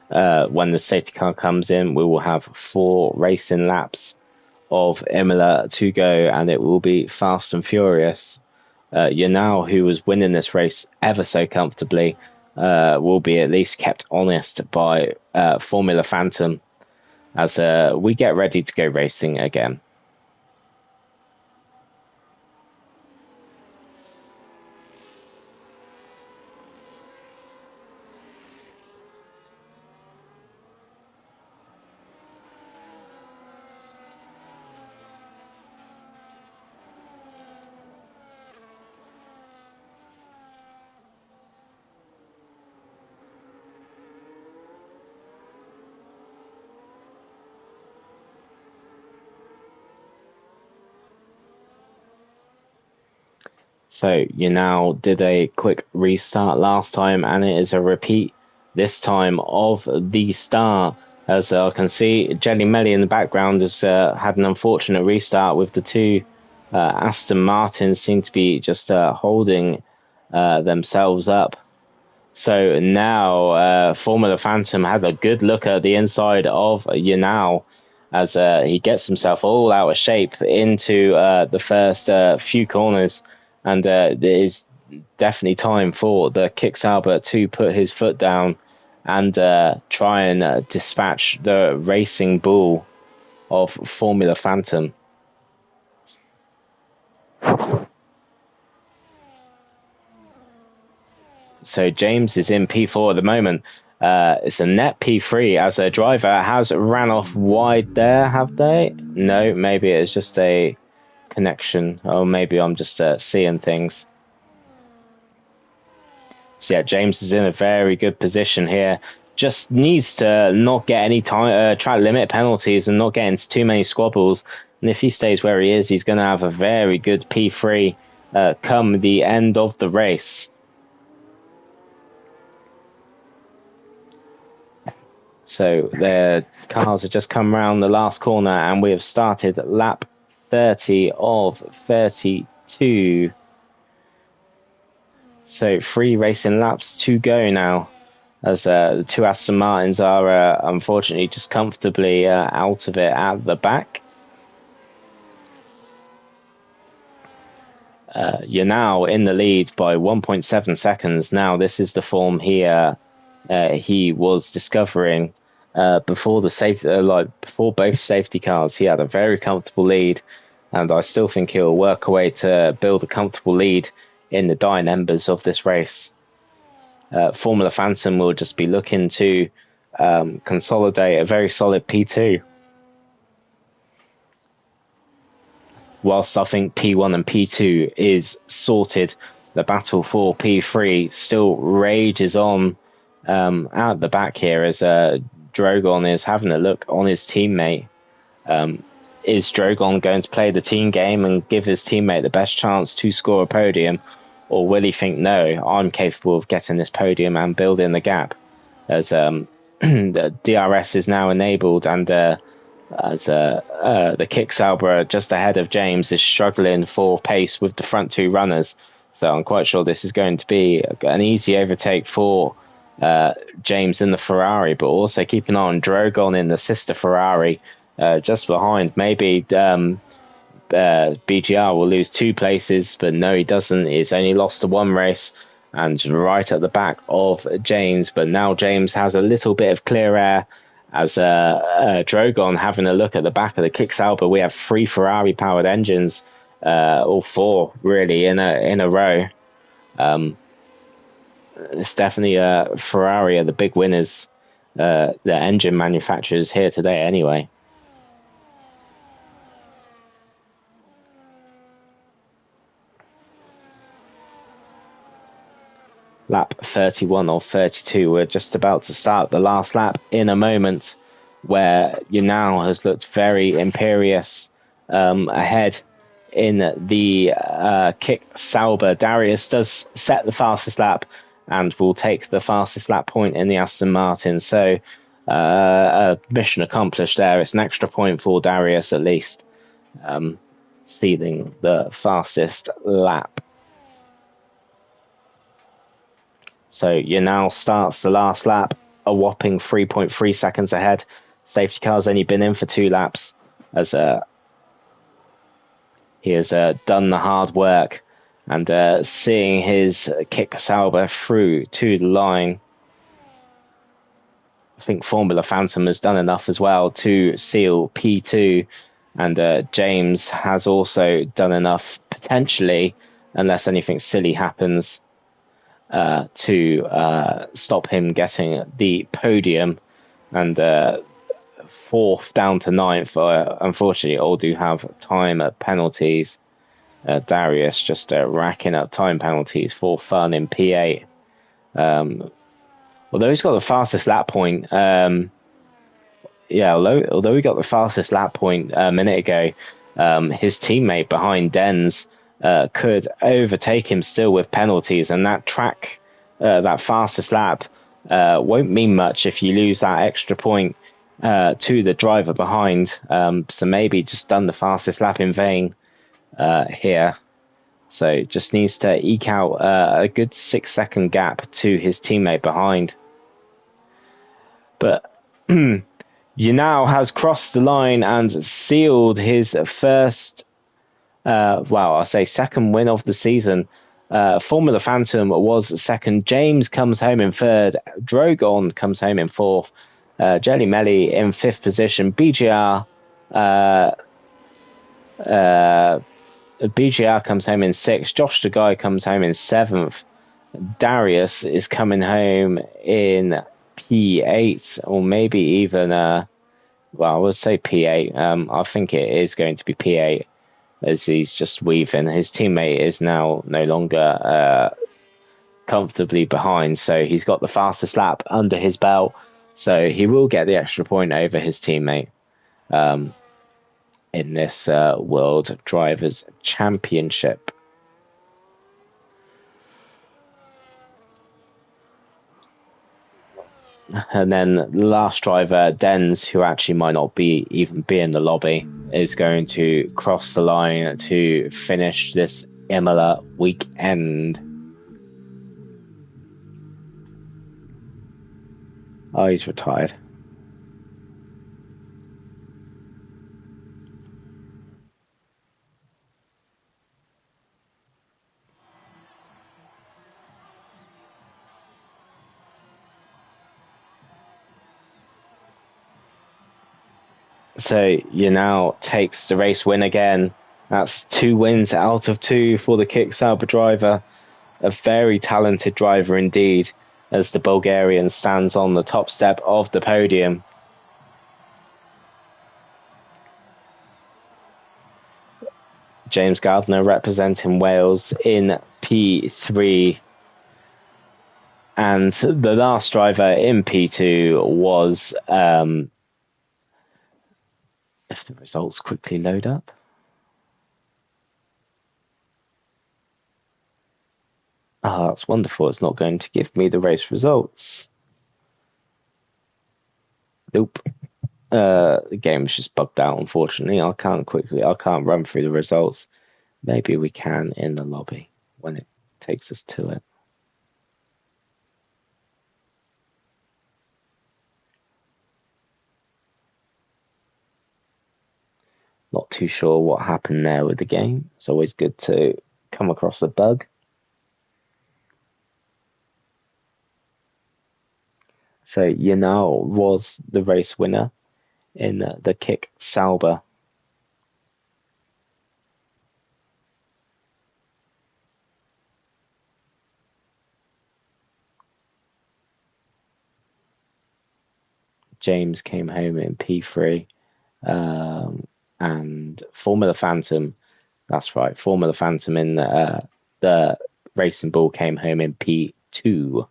When the safety car comes in, we will have 4 racing laps of Imola to go, and it will be fast and furious. Yanal, who was winning this race ever so comfortably, will be at least kept honest by Formula Phantom as we get ready to go racing again. So you now did a quick restart last time, and it is a repeat this time of the start As I can see, Jelly Melly in the background has had an unfortunate restart with the two Aston Martins seem to be just holding themselves up. So now Formula Phantom had a good look at the inside of Yanal as he gets himself all out of shape into the first few corners, and it is definitely time for the Kick Sauber to put his foot down and try and dispatch the racing bull of Formula Phantom. So James is in P4 at the moment. It's a net P3 as a driver has ran off wide there, have they? No, maybe it's just a connection, or maybe I'm just seeing things. So yeah, James is in a very good position here. Just needs to not get any time track limit penalties and not get into too many squabbles. And if he stays where he is, he's going to have a very good P3 come the end of the race. So the cars have just come round the last corner and we have started lap 30 of 32. So 3 racing laps to go now, as the two Aston Martins are unfortunately just comfortably out of it at the back. You're now in the lead by 1.7 seconds. Now this is the form he was discovering before the before both safety cars. He had a very comfortable lead, and I still think he'll work a way to build a comfortable lead in the dying embers of this race. Formula Phantom will just be looking to consolidate a very solid P2. Whilst I think P1 and P2 is sorted, the battle for P3 still rages on out the back here as Drogon is having a look on his teammate. Is Drogon going to play the team game and give his teammate the best chance to score a podium? Or will he think, no, I'm capable of getting this podium and building the gap? As the DRS is now enabled, and as the Kick Sauber just ahead of James is struggling for pace with the front two runners. So I'm quite sure this is going to be an easy overtake for James in the Ferrari, but also keep an eye on Drogon in the sister Ferrari just behind. Maybe BGR will lose 2 places, but no, he doesn't. He's only lost to 1 race and right at the back of James. But now James has a little bit of clear air as Drogon having a look at the back of the Kick Sauber. We have 3 Ferrari powered engines, all 4 really in a row. It's definitely Ferrari are the big winners, the engine manufacturers here today anyway. Lap 31 or 32. We're just about to start the last lap in a moment, where Yanal has looked very imperious ahead in the Kick Sauber. Darius does set the fastest lap and will take the fastest lap point in the Aston Martin. So mission accomplished there. It's an extra point for Darius at least, sealing the fastest lap. So Yanal starts the last lap a whopping 3.3 seconds ahead. Safety car's only been in for 2 laps, as he has done the hard work and seeing his Kick Sauber through to the line. I think Formula Phantom has done enough as well to seal P2, and James has also done enough, potentially, unless anything silly happens, to stop him getting the podium, and 4th down to 9th. Unfortunately, all do have time penalties. Darius just racking up time penalties for fun in P8. Although he's got the fastest lap point, although he got the fastest lap point a minute ago, his teammate behind Denz could overtake him still with penalties, and that fastest lap won't mean much if you lose that extra point to the driver behind. So maybe just done the fastest lap in vain here. So just needs to eke out a good 6-second gap to his teammate behind. But Yanao has crossed the line and sealed his first, I'll say second win of the season. Formula Phantom was second. James comes home in third. Drogon comes home in fourth. Jelly Melly in fifth position. BGR comes home in sixth. Josh the Guy comes home in seventh. Darius is coming home in P8, or maybe even I would say P8. I think it is going to be P8, as he's just weaving. His teammate is now no longer comfortably behind, so he's got the fastest lap under his belt, so he will get the extra point over his teammate in this World Drivers' Championship. And then the last driver, Dens, who actually might not even be in the lobby, is going to cross the line to finish this Imola weekend. Oh, he's retired. So Yanao takes the race win again. That's 2 wins out of 2 for the Kick Sauber driver. A very talented driver indeed, as the Bulgarian stands on the top step of the podium. James Gardner representing Wales in P3. And the last driver in P2 was, if the results quickly load up. Oh, that's wonderful. It's not going to give me the race results. Nope. The game's just bugged out, unfortunately. I can't run through the results. Maybe we can in the lobby when it takes us to it. Not too sure what happened there with the game. It's always good to come across a bug. So Yanal was the race winner in the Kick Sauber. James came home in P3. And Formula Phantom, that's right, Formula Phantom in the Racing Bull came home in P2.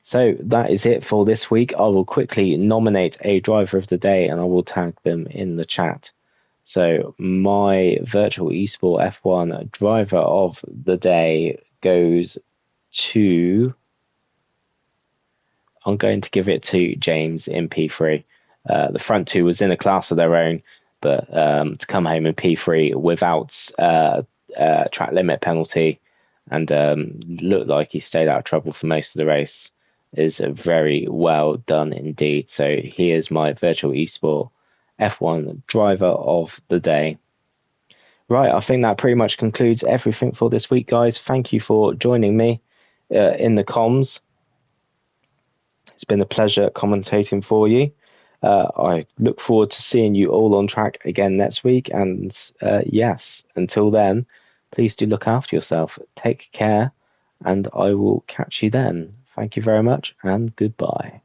So that is it for this week. I will quickly nominate a driver of the day and I will tag them in the chat. So my virtual Esport F1 driver of the day goes to... I'm going to give it to James in P3. The front two was in a class of their own, but to come home in P3 without track limit penalty and looked like he stayed out of trouble for most of the race is very well done indeed. So he is my virtual Esport F1 driver of the day. Right, I think that pretty much concludes everything for this week, guys. Thank you for joining me in the comms. It's been a pleasure commentating for you. I look forward to seeing you all on track again next week. And yes, until then, please do look after yourself. Take care, and I will catch you then. Thank you very much, and goodbye.